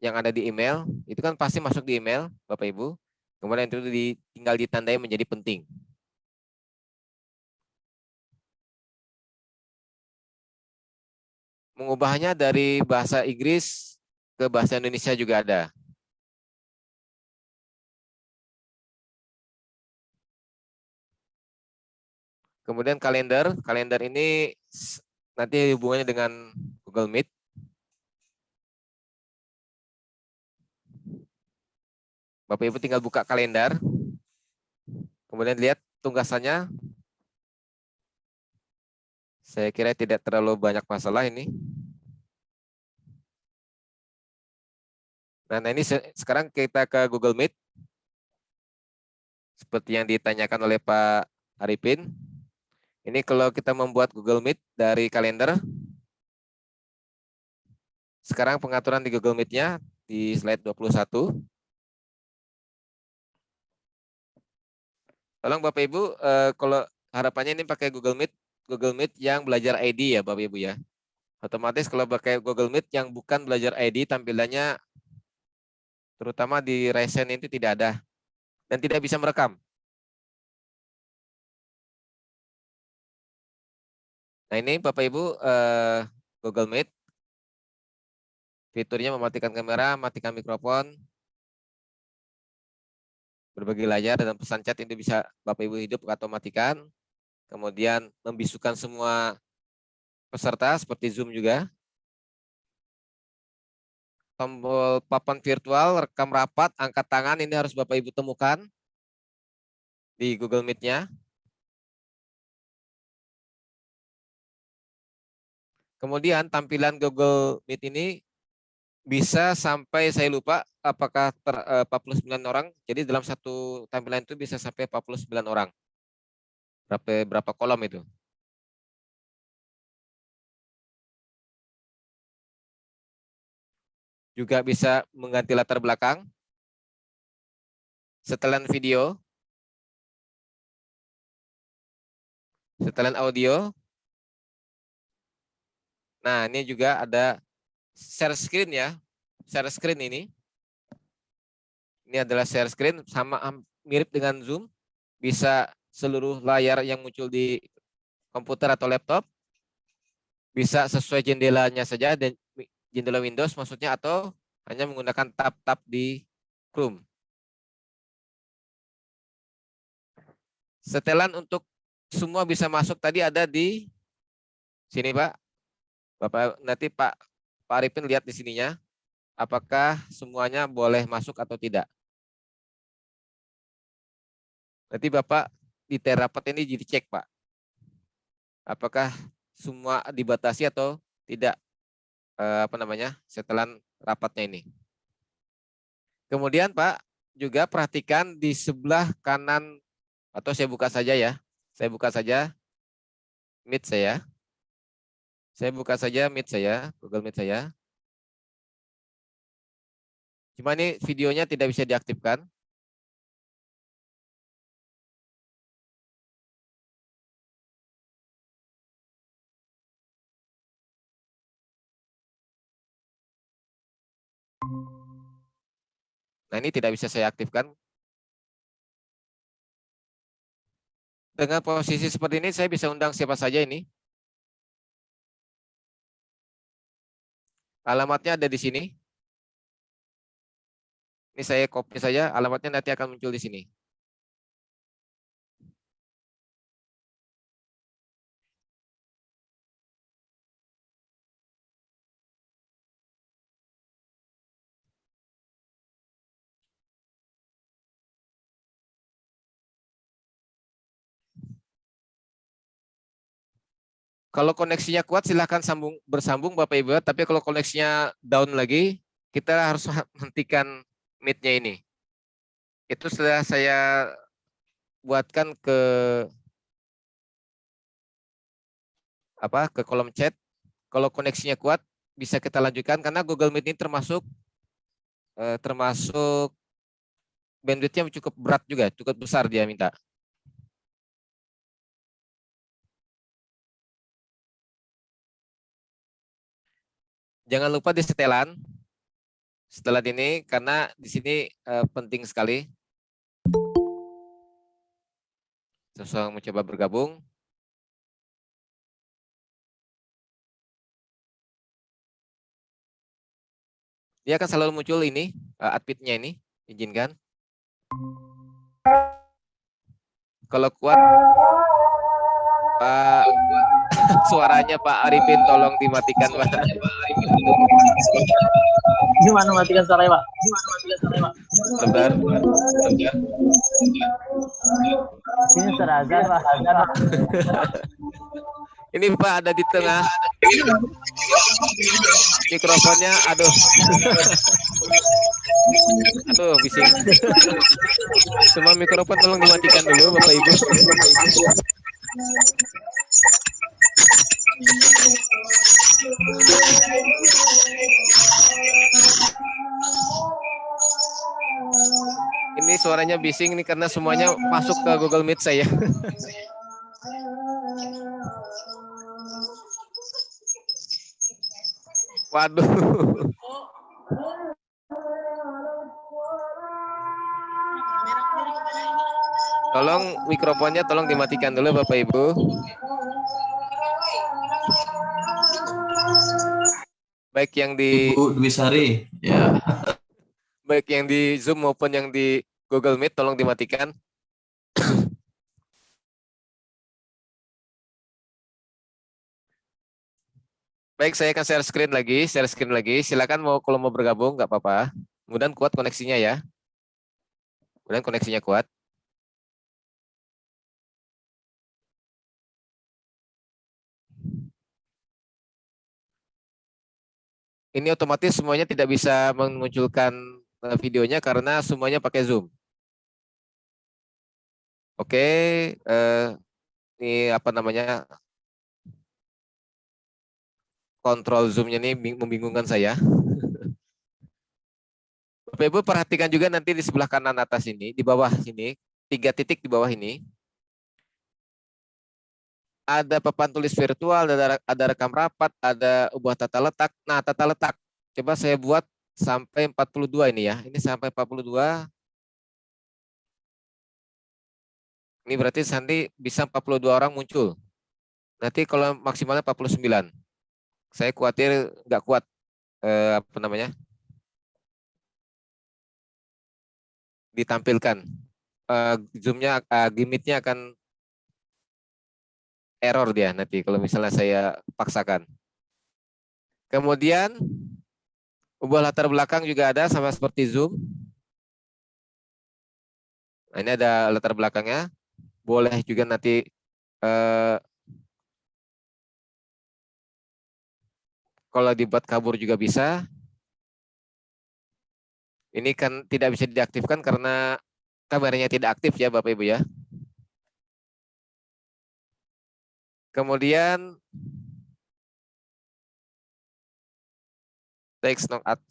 yang ada di email. Itu kan pasti masuk di email Bapak Ibu. Kemudian itu tinggal ditandai menjadi penting. Mengubahnya dari bahasa Inggris ke bahasa Indonesia juga ada. Kemudian kalender ini nanti hubungannya dengan Google Meet. Bapak Ibu tinggal buka kalender, kemudian lihat tugasannya. Saya kira tidak terlalu banyak masalah ini. Nah ini sekarang kita ke Google Meet. Seperti yang ditanyakan oleh Pak Arifin. Ini kalau kita membuat Google Meet dari kalender. Sekarang pengaturan di Google Meet-nya di slide 21. Tolong Bapak Ibu, kalau harapannya ini pakai Google Meet yang belajar ID ya Bapak Ibu ya. Otomatis kalau pakai Google Meet yang bukan belajar ID, tampilannya terutama di Ryzen itu tidak ada dan tidak bisa merekam. Nah ini Bapak Ibu Google Meet, fiturnya mematikan kamera, matikan mikrofon, berbagi layar dan pesan chat itu bisa Bapak Ibu hidup atau matikan. Kemudian membisukan semua peserta seperti Zoom juga. Tombol papan virtual, rekam rapat, angkat tangan ini harus Bapak Ibu temukan di Google Meet-nya. Kemudian tampilan Google Meet ini bisa sampai saya lupa apakah 49 orang. Jadi dalam satu tampilan itu bisa sampai 49 orang. Berapa kolom itu? Juga bisa mengganti latar belakang. Setelan video. Setelan audio. Nah, ini juga ada share screen ya. Share screen ini. Ini adalah share screen sama mirip dengan Zoom. Bisa seluruh layar yang muncul di komputer atau laptop. Bisa sesuai jendelanya saja dan jendela Windows maksudnya atau hanya menggunakan tab-tab di Chrome. Setelan untuk semua bisa masuk tadi ada di sini Pak. Bapak nanti Pak Arifin lihat di sininya. Apakah semuanya boleh masuk atau tidak. Nanti Bapak di rapat ini jadi cek Pak. Apakah semua dibatasi atau tidak setelan rapatnya ini. Kemudian Pak juga perhatikan di sebelah kanan atau saya buka saja ya. Saya buka saja Meet saya. Saya buka saja Meet saya, Google Meet saya. Cuma ini videonya tidak bisa diaktifkan. Nah ini tidak bisa saya aktifkan. Dengan posisi seperti ini saya bisa undang siapa saja ini. Alamatnya ada di sini. Ini saya copy saja, alamatnya nanti akan muncul di sini. Kalau koneksinya kuat silahkan bersambung Bapak Ibu, tapi kalau koneksinya down lagi, kita harus hentikan meet-nya ini. Itu sudah saya buatkan ke kolom chat. Kalau koneksinya kuat bisa kita lanjutkan karena Google Meet ini termasuk bandwidth-nya cukup berat juga, cukup besar dia minta. Jangan lupa di setelan setelah ini karena di sini penting sekali. Seseorang mencoba bergabung. Dia akan selalu muncul ini adminnya ini, izinkan. Kalau kuat Pak suaranya Pak Arifin tolong dimatikan Pak. Gimana matikan suaranya, Pak? Sebentar. Ini serazan, Pak. Ini Pak ada di tengah. Mikrofonnya aduh. Aduh bising. Semua mikrofon tolong dimatikan dulu Bapak Ibu. Ini suaranya bising nih karena semuanya masuk ke Google Meet saya. Waduh. Tolong mikrofonnya tolong dimatikan dulu Bapak Ibu. Baik yang di Ibu Dwi Sari, ya. Baik yang di Zoom maupun yang di Google Meet tolong dimatikan. Baik, saya akan share screen lagi. Silakan kalau mau bergabung nggak apa-apa. Mudah-mudahan kuat koneksinya ya. Mudah-mudahan koneksinya kuat. Ini otomatis semuanya tidak bisa memunculkan videonya karena semuanya pakai Zoom. Oke, ini apa namanya? Kontrol Zoom-nya ini membingungkan saya. Bapak Ibu perhatikan juga nanti di sebelah kanan atas ini, di bawah sini, 3 titik di bawah ini. Ada papan tulis virtual, ada rekam rapat, ada ubah tata letak. Nah, tata letak. Coba saya buat sampai 42 ini ya. Ini sampai 42. Ini berarti nanti bisa 42 orang muncul. Nanti kalau maksimalnya 49. Saya khawatir nggak kuat apa namanya? Ditampilkan. Zoom-nya, gimmick-nya akan error dia nanti kalau misalnya saya paksakan. Kemudian ubah latar belakang juga ada sama seperti Zoom. Nah, ini ada latar belakangnya. Boleh juga nanti kalau dibuat kabur juga bisa. Ini kan tidak bisa diaktifkan karena kameranya tidak aktif ya Bapak Ibu ya. Kemudian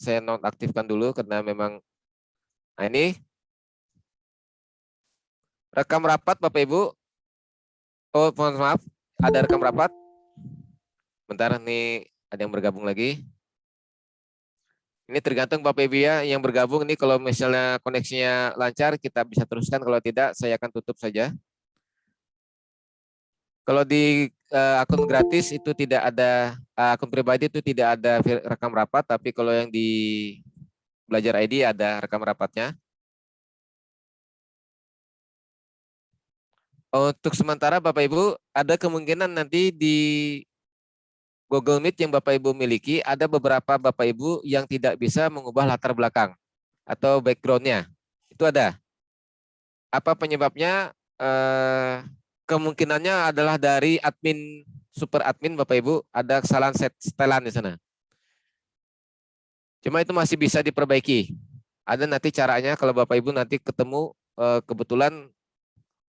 saya nonaktifkan dulu karena memang nah ini rekam rapat Bapak Ibu. Oh, mohon maaf, ada rekam rapat. Bentar nih ada yang bergabung lagi. Ini tergantung Bapak Ibu ya yang bergabung ini kalau misalnya koneksinya lancar kita bisa teruskan, kalau tidak saya akan tutup saja. Kalau di akun gratis itu tidak ada, akun pribadi itu tidak ada rekam rapat, tapi kalau yang di Belajar ID ada rekam rapatnya. Untuk sementara Bapak Ibu ada kemungkinan nanti di Google Meet yang Bapak Ibu miliki ada beberapa Bapak Ibu yang tidak bisa mengubah latar belakang atau background-nya. Itu ada. Apa penyebabnya? Kemungkinannya adalah dari admin super admin Bapak Ibu ada kesalahan setelan di sana. Cuma itu masih bisa diperbaiki. Ada nanti caranya kalau Bapak Ibu nanti ketemu kebetulan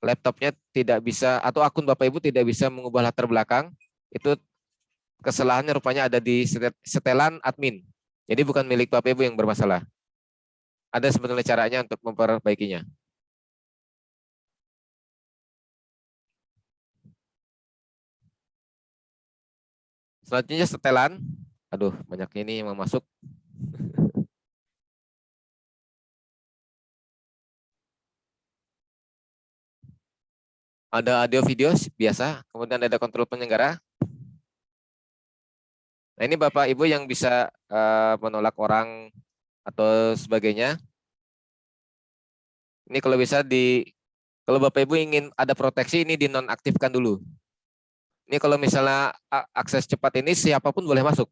laptopnya tidak bisa atau akun Bapak Ibu tidak bisa mengubah latar belakang, itu kesalahannya rupanya ada di setelan admin. Jadi bukan milik Bapak Ibu yang bermasalah. Ada sebetulnya caranya untuk memperbaikinya. Selanjutnya setelan. Aduh, banyak ini yang mau masuk. Ada audio video biasa, kemudian ada kontrol penyelenggara. Nah, ini Bapak Ibu yang bisa menolak orang atau sebagainya. Ini kalau bisa kalau Bapak Ibu ingin ada proteksi ini dinonaktifkan dulu. Ini kalau misalnya akses cepat ini siapapun boleh masuk.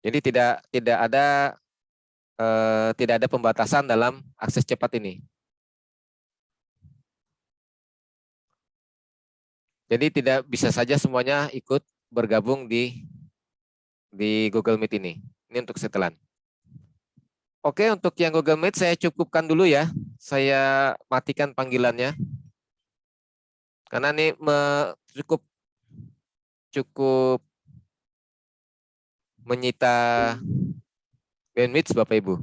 Jadi tidak ada pembatasan dalam akses cepat ini. Jadi tidak bisa saja semuanya ikut bergabung di Google Meet ini. Ini untuk setelan. Oke, untuk yang Google Meet saya cukupkan dulu ya. Saya matikan panggilannya. Karena ini cukup menyita bandwidth Bapak Ibu.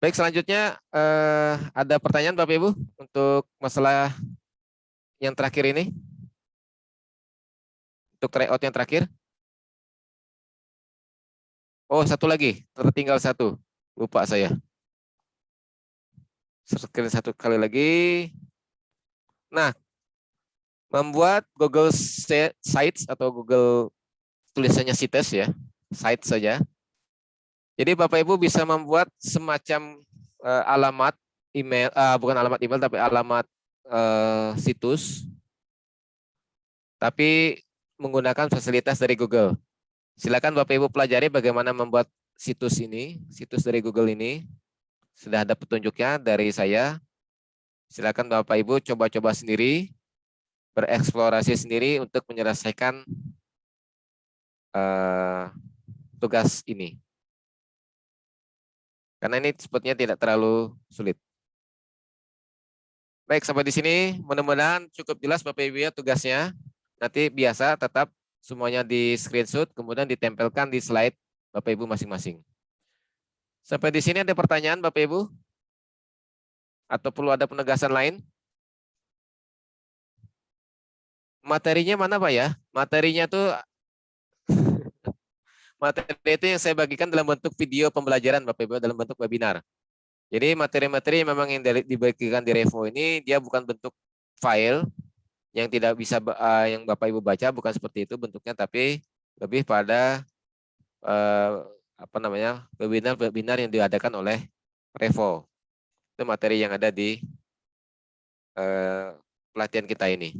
Baik, selanjutnya ada pertanyaan Bapak Ibu untuk masalah yang terakhir ini. Untuk tryout yang terakhir. Oh, satu lagi, tertinggal satu. Lupa saya. Screen satu kali lagi. Nah, membuat Google Sites atau Google tulisannya Sites ya, Sites saja. Jadi Bapak Ibu bisa membuat semacam alamat email, bukan alamat email tapi alamat situs, tapi menggunakan fasilitas dari Google. Silakan Bapak Ibu pelajari bagaimana membuat situs ini, situs dari Google ini. Sudah ada petunjuknya dari saya. Silakan Bapak Ibu coba-coba sendiri, bereksplorasi sendiri untuk menyelesaikan tugas ini. Karena ini sepertinya tidak terlalu sulit. Baik, sampai di sini mudah-mudahan cukup jelas Bapak Ibu ya tugasnya. Nanti biasa tetap semuanya di screenshot, kemudian ditempelkan di slide Bapak Ibu masing-masing. Sampai di sini ada pertanyaan Bapak Ibu? Atau perlu ada penegasan lain? Materinya mana Pak ya? Materinya tuh materi itu yang saya bagikan dalam bentuk video pembelajaran Bapak Ibu, dalam bentuk webinar. Jadi materi-materi memang yang dibagikan di Revo ini dia bukan bentuk file yang tidak bisa yang Bapak Ibu baca, bukan seperti itu bentuknya, tapi lebih pada webinar yang diadakan oleh Revo. Itu materi yang ada di pelatihan kita ini.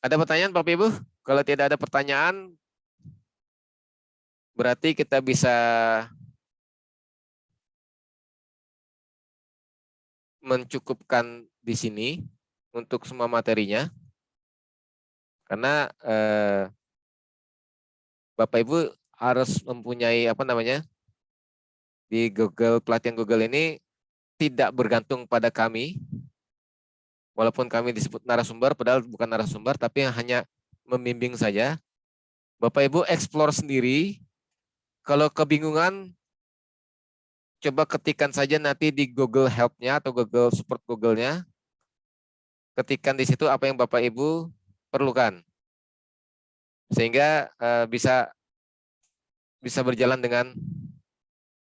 Ada pertanyaan Bapak Ibu? Kalau tidak ada pertanyaan, berarti kita bisa mencukupkan di sini untuk semua materinya. Karena Bapak Ibu harus mempunyai di Google, pelatihan Google ini tidak bergantung pada kami. Walaupun kami disebut narasumber, padahal bukan narasumber, tapi hanya membimbing saja. Bapak Ibu explore sendiri. Kalau kebingungan, coba ketikkan saja nanti di Google Help-nya atau Google Support Google-nya. Ketikkan di situ apa yang Bapak Ibu perlukan. Sehingga bisa berjalan dengan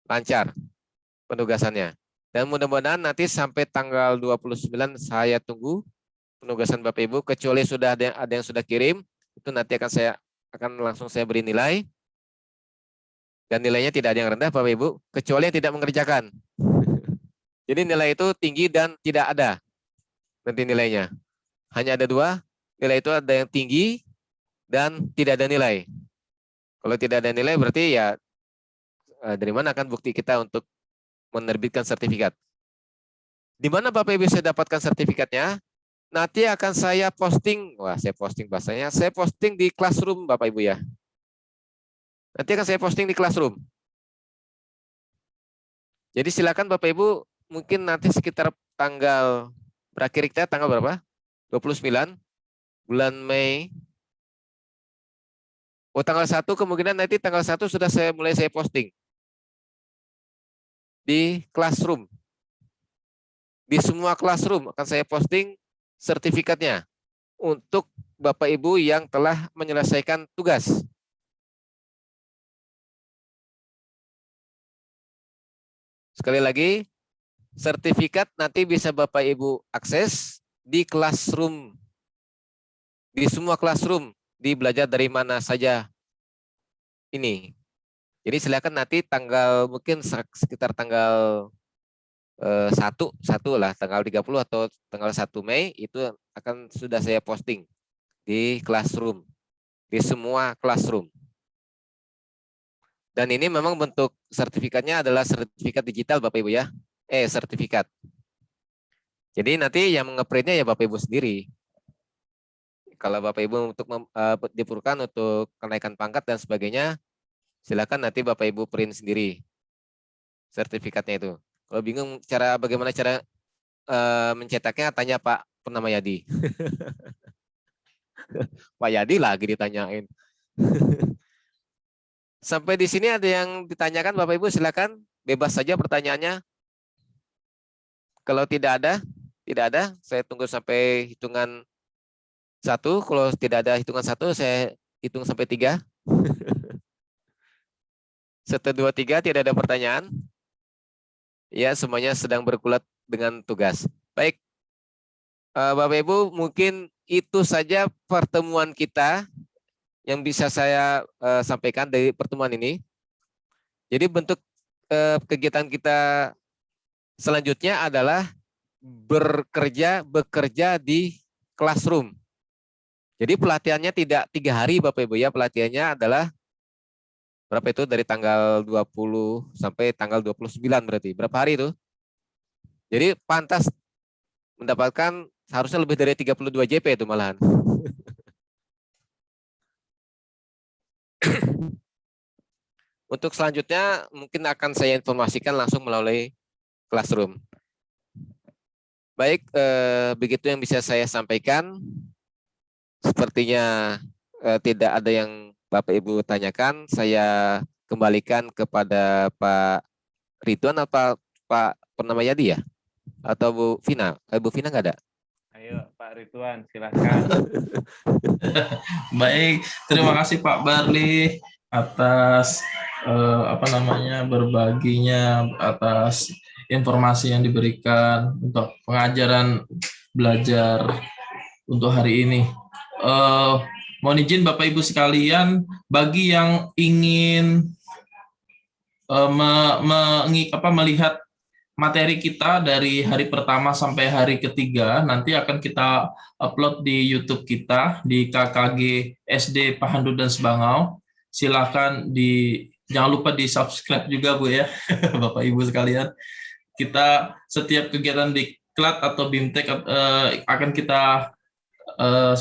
lancar penugasannya. Dan mudah-mudahan nanti sampai tanggal 29 saya tunggu penugasan Bapak Ibu, kecuali sudah ada yang sudah kirim, itu nanti akan langsung saya beri nilai. Dan nilainya tidak ada yang rendah Bapak Ibu, kecuali yang tidak mengerjakan. Jadi nilai itu tinggi dan tidak ada nanti nilainya. Hanya ada dua, nilai itu ada yang tinggi dan tidak ada nilai. Kalau tidak ada nilai berarti ya dari mana kan bukti kita untuk menerbitkan sertifikat. Di mana Bapak Ibu saya dapatkan sertifikatnya? Nanti akan saya posting, saya posting bahasanya, saya posting di Classroom Bapak Ibu ya. Nanti akan saya posting di Classroom. Jadi silakan Bapak Ibu, mungkin nanti sekitar tanggal, berakhir kita tanggal berapa? 29 bulan Mei. Tanggal 1 kemungkinan nanti tanggal 1 sudah saya posting di Classroom. Di semua Classroom akan saya posting sertifikatnya untuk Bapak Ibu yang telah menyelesaikan tugas. Sekali lagi, sertifikat nanti bisa Bapak Ibu akses di Classroom. Di semua Classroom, di belajar dari mana saja ini. Jadi silakan nanti tanggal mungkin sekitar tanggal 1 lah, tanggal 30 atau tanggal 1 Mei itu akan sudah saya posting di Classroom, di semua Classroom. Dan ini memang bentuk sertifikatnya adalah sertifikat digital Bapak Ibu ya, sertifikat. Jadi nanti yang ngeprintnya ya Bapak Ibu sendiri. Kalau Bapak Ibu untuk diperlukan untuk kenaikan pangkat dan sebagainya, silakan nanti Bapak Ibu print sendiri sertifikatnya itu. Kalau bingung bagaimana cara mencetaknya, tanya Pak Purnama Yadi. Pak Yadi lagi ditanyain. Sampai di sini ada yang ditanyakan Bapak Ibu, silakan bebas saja pertanyaannya. Kalau tidak ada, saya tunggu sampai hitungan 1. Kalau tidak ada hitungan 1, saya hitung sampai 3. 1, 2, 3, tidak ada pertanyaan. Ya, semuanya sedang bergulat dengan tugas. Baik, Bapak Ibu, mungkin itu saja pertemuan kita yang bisa saya sampaikan dari pertemuan ini. Jadi bentuk kegiatan kita selanjutnya adalah bekerja di Classroom. Jadi pelatihannya tidak 3 hari Bapak Ibu ya, pelatihannya adalah berapa itu, dari tanggal 20 sampai tanggal 29 berarti. Berapa hari itu? Jadi pantas mendapatkan harusnya lebih dari 32 JP itu malahan. Untuk selanjutnya mungkin akan saya informasikan langsung melalui Classroom. Baik, begitu yang bisa saya sampaikan. Sepertinya tidak ada yang Bapak Ibu tanyakan, saya kembalikan kepada Pak Ridwan atau Pak Purnama Yadi ya? Atau Bu Vina? Bu Vina nggak ada? Ayo Pak Ridwan, silakan. Baik, terima kasih Pak Barli atas berbaginya, atas informasi yang diberikan untuk pengajaran belajar untuk hari ini. Mohon izin Bapak Ibu sekalian, bagi yang ingin melihat materi kita dari hari pertama sampai hari ketiga, nanti akan kita upload di YouTube kita di KKG SD Pahandu dan Sebangau. Silakan jangan lupa di subscribe juga Bu ya, Bapak Ibu sekalian. Kita setiap kegiatan di Klat atau BIMTEK akan kita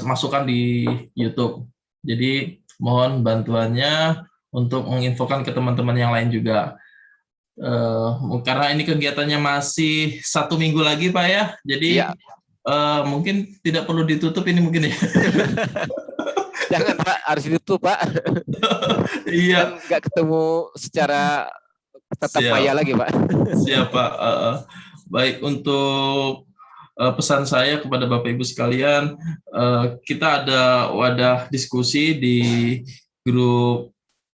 masukkan di YouTube. Jadi mohon bantuannya untuk menginfokan ke teman-teman yang lain juga. Karena ini kegiatannya masih 1 minggu lagi Pak ya, jadi ya. Mungkin tidak perlu ditutup ini mungkin ya. Jangan Pak, harus ditutup Pak. Iya. Kan nggak ketemu secara tetap maya lagi Pak. Siap Pak. Baik, untuk pesan saya kepada Bapak Ibu sekalian, kita ada wadah diskusi di grup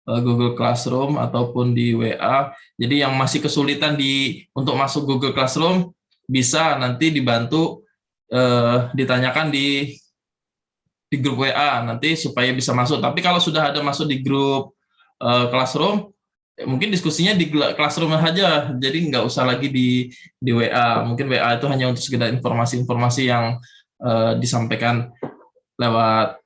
Google Classroom ataupun di WA. Jadi yang masih kesulitan untuk masuk Google Classroom bisa nanti dibantu ditanyakan di grup WA nanti supaya bisa masuk. Tapi kalau sudah ada masuk di grup Classroom, mungkin diskusinya di Classroom saja. Jadi nggak usah lagi di WA. Mungkin WA itu hanya untuk sekedar informasi-informasi yang disampaikan lewat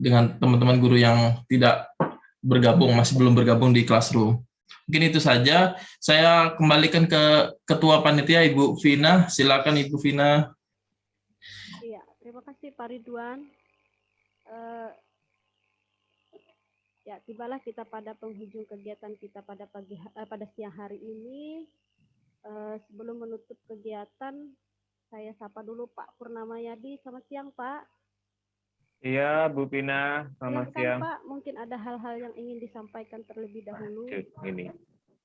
dengan teman-teman guru yang tidak bergabung, masih belum bergabung di Classroom. Mungkin itu saja. Saya kembalikan ke Ketua Panitia, Ibu Vina. Silakan Ibu Vina. Iya, terima kasih Pak Ridwan. Ya, tibalah kita pada penghujung kegiatan kita pada siang hari ini. Sebelum menutup kegiatan, saya sapa dulu Pak Purnama Yadi. Selamat siang, Pak. Iya, Bu Pina, selamat Silahkan siang. Pak, mungkin ada hal-hal yang ingin disampaikan terlebih dahulu. Ini.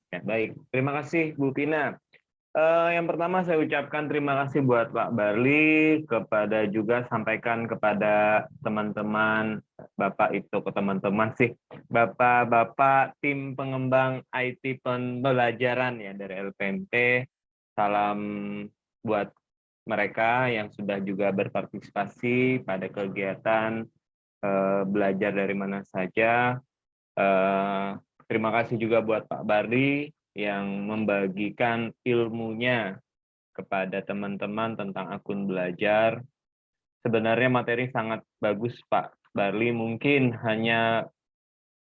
Ya, baik, terima kasih Bu Pina. Yang pertama saya ucapkan terima kasih buat Pak Barli, kepada juga sampaikan kepada teman-teman, Bapak itu ke teman-teman sih, Bapak-bapak tim pengembang IT pembelajaran ya dari LPMP. Salam buat mereka yang sudah juga berpartisipasi pada kegiatan belajar dari mana saja. Terima kasih juga buat Pak Barli yang membagikan ilmunya kepada teman-teman tentang akun belajar. Sebenarnya materi sangat bagus Pak Barli, mungkin hanya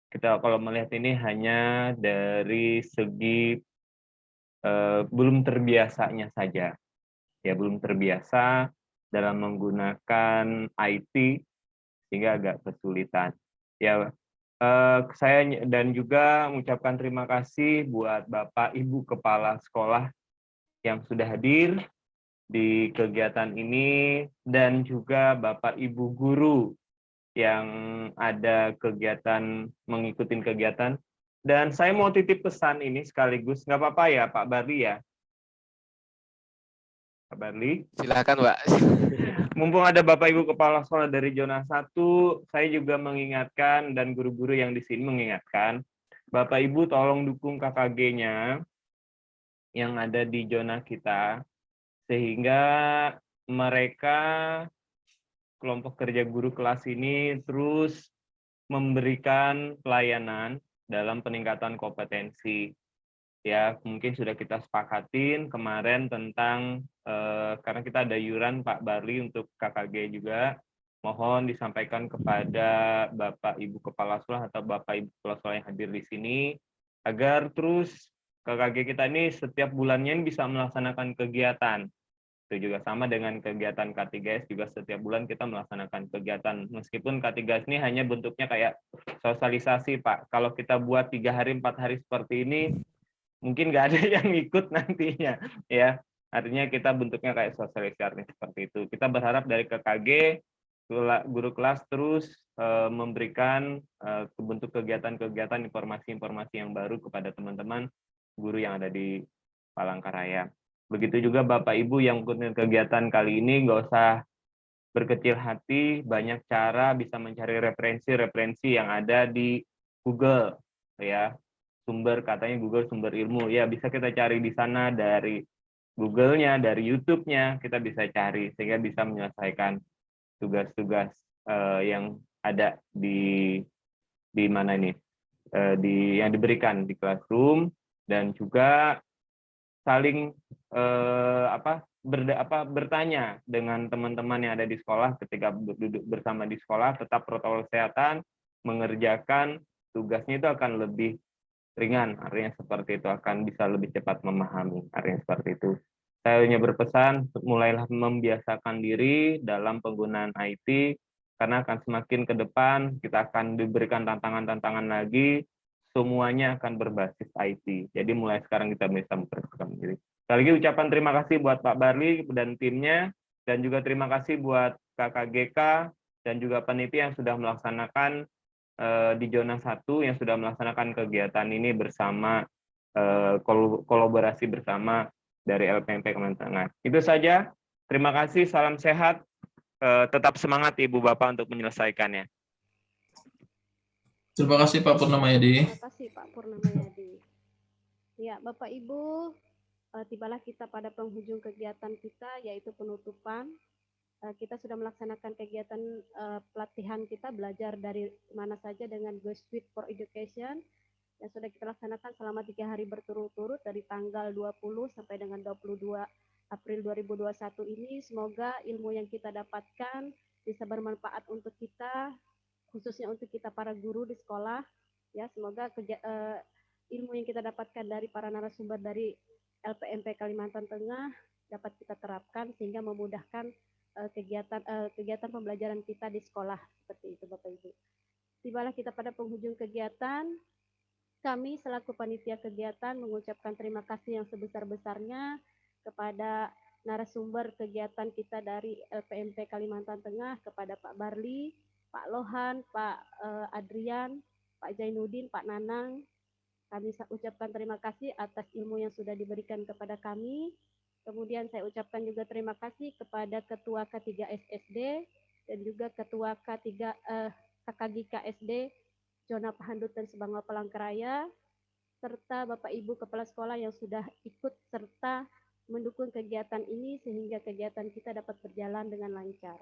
kita kalau melihat ini hanya dari segi belum terbiasanya saja. Ya, belum terbiasa dalam menggunakan IT sehingga agak kesulitan. Ya, saya dan juga mengucapkan terima kasih buat Bapak Ibu Kepala Sekolah yang sudah hadir di kegiatan ini dan juga Bapak Ibu Guru yang ada kegiatan mengikuti kegiatan. Dan saya mau titip pesan ini sekaligus, nggak apa-apa ya Pak Barli ya? Pak Barli? Silakan, Pak. Mumpung ada Bapak Ibu Kepala Sekolah dari zona 1, saya juga mengingatkan dan guru-guru yang di sini mengingatkan, Bapak Ibu tolong dukung KKG-nya yang ada di zona kita, sehingga mereka kelompok kerja guru kelas ini terus memberikan pelayanan dalam peningkatan kompetensi. Ya, mungkin sudah kita sepakatin kemarin tentang karena kita ada iuran Pak Barli untuk KKG juga, mohon disampaikan kepada Bapak Ibu Kepala Sekolah atau Bapak Ibu Kepala Sekolah yang hadir di sini agar terus KKG kita ini setiap bulannya bisa melaksanakan kegiatan. Itu juga sama dengan kegiatan K3S, juga setiap bulan kita melaksanakan kegiatan. Meskipun K3S ini hanya bentuknya kayak sosialisasi Pak. Kalau kita buat 3 hari, 4 hari seperti ini, mungkin nggak ada yang ikut nantinya ya, artinya kita bentuknya kayak sosialisasi seperti itu. Kita berharap dari KKG guru kelas terus memberikan bentuk kegiatan-kegiatan informasi-informasi yang baru kepada teman-teman guru yang ada di Palangkaraya. Begitu juga Bapak Ibu yang mengikuti kegiatan kali ini, nggak usah berkecil hati, banyak cara bisa mencari referensi-referensi yang ada di Google ya. Sumber katanya Google sumber ilmu ya, bisa kita cari di sana, dari Google-nya, dari YouTube-nya kita bisa cari sehingga bisa menyelesaikan tugas-tugas yang ada di mana ini yang diberikan di classroom, dan juga saling bertanya dengan teman-teman yang ada di sekolah. Ketika duduk bersama di sekolah, tetap protokol kesehatan, mengerjakan tugasnya itu akan lebih ringan, artinya seperti itu, akan bisa lebih cepat memahami, artinya seperti itu. Saya hanya berpesan, mulailah membiasakan diri dalam penggunaan IT, karena akan semakin ke depan, kita akan diberikan tantangan-tantangan lagi, semuanya akan berbasis IT. Jadi mulai sekarang kita bisa mempersiapkan diri. Sekali lagi ucapan terima kasih buat Pak Barli dan timnya, dan juga terima kasih buat KKGK dan juga panitia yang sudah melaksanakan di zona 1 yang sudah melaksanakan kegiatan ini bersama kolaborasi bersama dari LPMP Kalimantan Tengah. Itu saja. Terima kasih, salam sehat. Tetap semangat Ibu Bapak untuk menyelesaikannya. Terima kasih Pak Purnama Yadi. Terima kasih Pak Purnama Yadi. Ya, Bapak Ibu, tibalah kita pada penghujung kegiatan kita, yaitu penutupan. Kita sudah melaksanakan kegiatan pelatihan kita belajar dari mana saja dengan Go Suite for Education yang sudah kita laksanakan selama 3 hari berturut-turut dari tanggal 20 sampai dengan 22 April 2021 ini. Semoga ilmu yang kita dapatkan bisa bermanfaat untuk kita khususnya untuk kita para guru di sekolah. Ya, semoga ilmu yang kita dapatkan dari para narasumber dari LPMP Kalimantan Tengah dapat kita terapkan sehingga memudahkan kegiatan pembelajaran kita di sekolah. Seperti itu Bapak Ibu. Tibalah kita pada penghujung kegiatan. Kami selaku panitia kegiatan mengucapkan terima kasih yang sebesar-besarnya kepada narasumber kegiatan kita dari LPMP Kalimantan Tengah, kepada Pak Barli, Pak Lohan, Pak Adrian, Pak Zainuddin, Pak Nanang. Kami ucapkan terima kasih atas ilmu yang sudah diberikan kepada kami. Kemudian saya ucapkan juga terima kasih kepada Ketua K3 SSD dan juga Ketua KKG KSD Zona Pahandut dan Sebangau Palangkaraya, serta Bapak Ibu Kepala Sekolah yang sudah ikut serta mendukung kegiatan ini sehingga kegiatan kita dapat berjalan dengan lancar.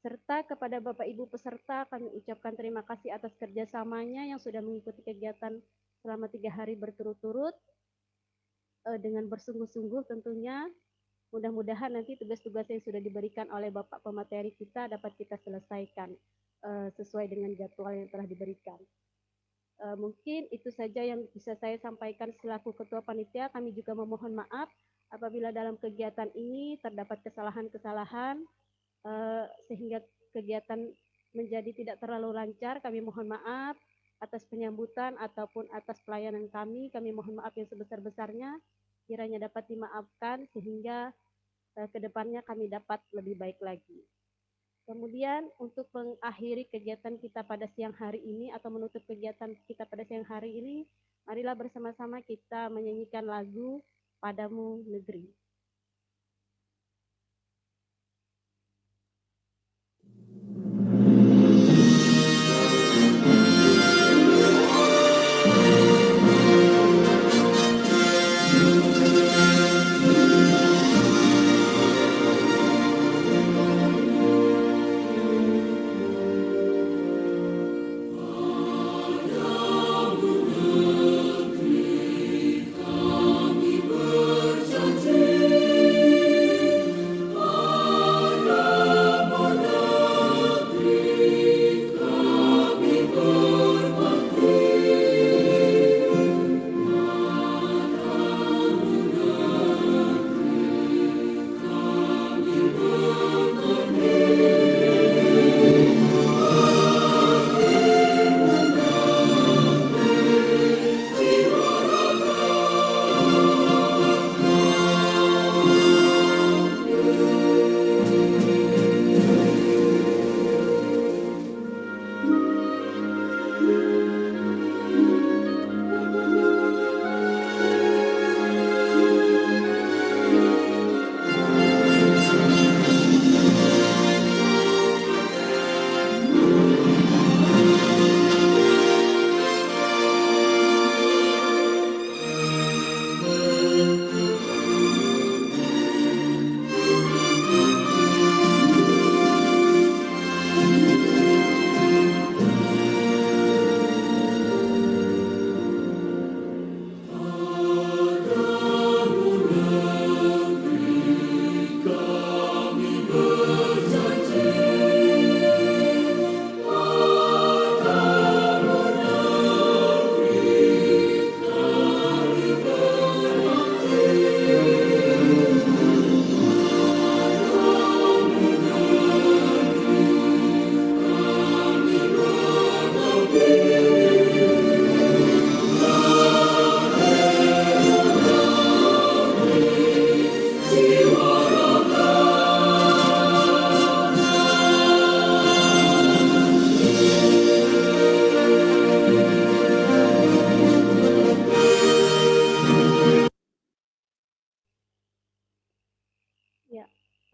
Serta kepada Bapak Ibu peserta kami ucapkan terima kasih atas kerjasamanya yang sudah mengikuti kegiatan selama 3 hari berturut-turut dengan bersungguh-sungguh tentunya. Mudah-mudahan nanti tugas-tugas yang sudah diberikan oleh Bapak pemateri kita dapat kita selesaikan sesuai dengan jadwal yang telah diberikan. Mungkin itu saja yang bisa saya sampaikan selaku Ketua Panitia. Kami juga memohon maaf apabila dalam kegiatan ini terdapat kesalahan-kesalahan sehingga kegiatan menjadi tidak terlalu lancar. Kami mohon maaf atas penyambutan ataupun atas pelayanan kami. Kami mohon maaf yang sebesar-besarnya. Kiranya dapat dimaafkan sehingga kedepannya kami dapat lebih baik lagi. Kemudian untuk mengakhiri kegiatan kita pada siang hari ini atau menutup kegiatan kita pada siang hari ini, marilah bersama-sama kita menyanyikan lagu Padamu Negeri.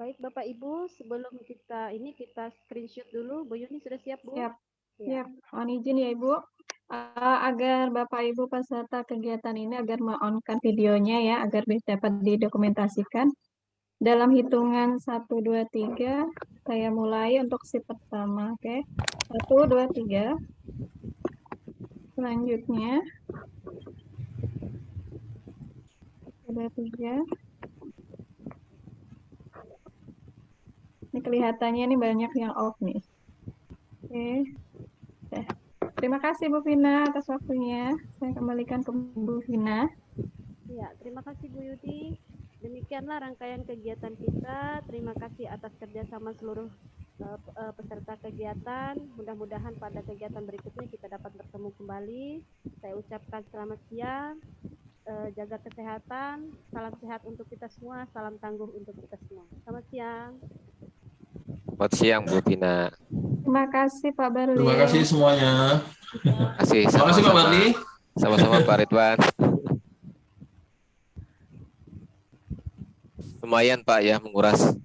Baik Bapak Ibu, sebelum kita screenshot dulu. Bu Yuni sudah siap Bu? Siap, Ya. siap. Mohon izin ya Ibu. Agar Bapak Ibu peserta kegiatan ini agar me-on-kan videonya ya, agar dapat didokumentasikan. Dalam hitungan 1, 2, 3, saya mulai untuk shift pertama. Oke. 1, 2, 3. Selanjutnya 1, 2, 3. Ini kelihatannya ini banyak yang off nih. Oke. Terima kasih Bu Vina atas waktunya. Saya kembalikan ke Bu Vina. Ya, terima kasih Bu Yudi. Demikianlah rangkaian kegiatan kita. Terima kasih atas kerjasama seluruh peserta kegiatan. Mudah-mudahan pada kegiatan berikutnya kita dapat bertemu kembali. Saya ucapkan selamat siang, jaga kesehatan, salam sehat untuk kita semua, salam tangguh untuk kita semua. Selamat siang. Selamat siang Bu Vina. Terima kasih Pak Barli. Terima kasih semuanya. Terima kasih Terima kasih Pak sama-sama. Barli. Sama-sama Pak Ridwan. Lumayan Pak ya menguras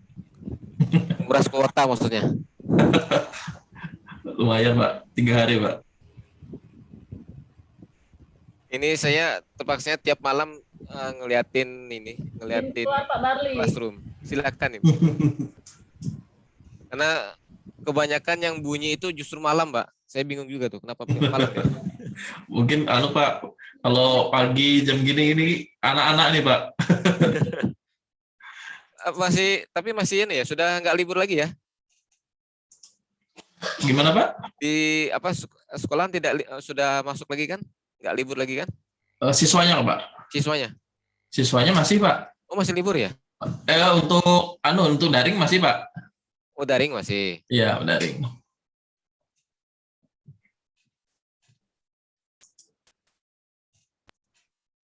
kuota maksudnya. Lumayan Pak, 3 hari Pak. Ini saya terpaksanya tiap malam ngeliatin classroom. Silakan Ibu. Karena kebanyakan yang bunyi itu justru malam, Mbak. Saya bingung juga tuh kenapa malam ya. Mungkin Pak, kalau pagi jam gini ini anak-anak nih Pak. Tapi masih ini ya, sudah nggak libur lagi ya? Gimana Pak? Di sekolahan sudah masuk lagi kan? Nggak libur lagi kan? Siswanya Pak? Siswanya? Siswanya masih Pak. Oh masih libur ya? Untuk daring masih Pak. Oh daring masih? Iya daring.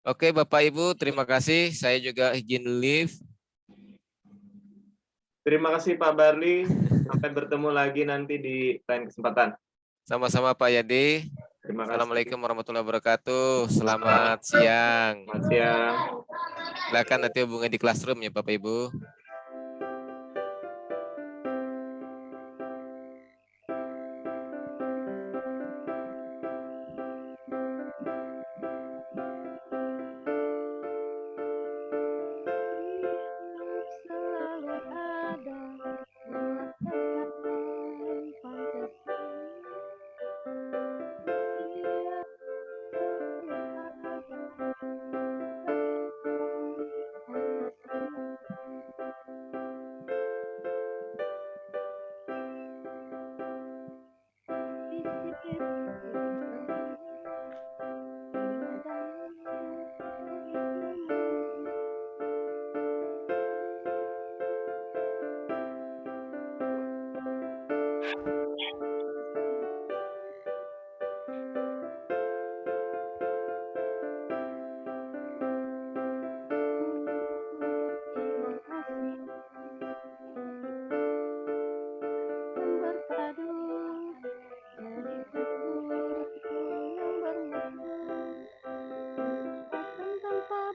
Oke Bapak Ibu, terima kasih. Saya juga izin leave. Terima kasih Pak Barli. Sampai bertemu lagi nanti di lain kesempatan. Sama-sama Pak Yadi. Terima kasih. Assalamualaikum warahmatullahi wabarakatuh. Selamat siang. Selamat siang. Silakan nanti hubungi di classroom ya Bapak Ibu.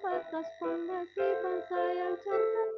Atas fondasi bangsa yang cerdas.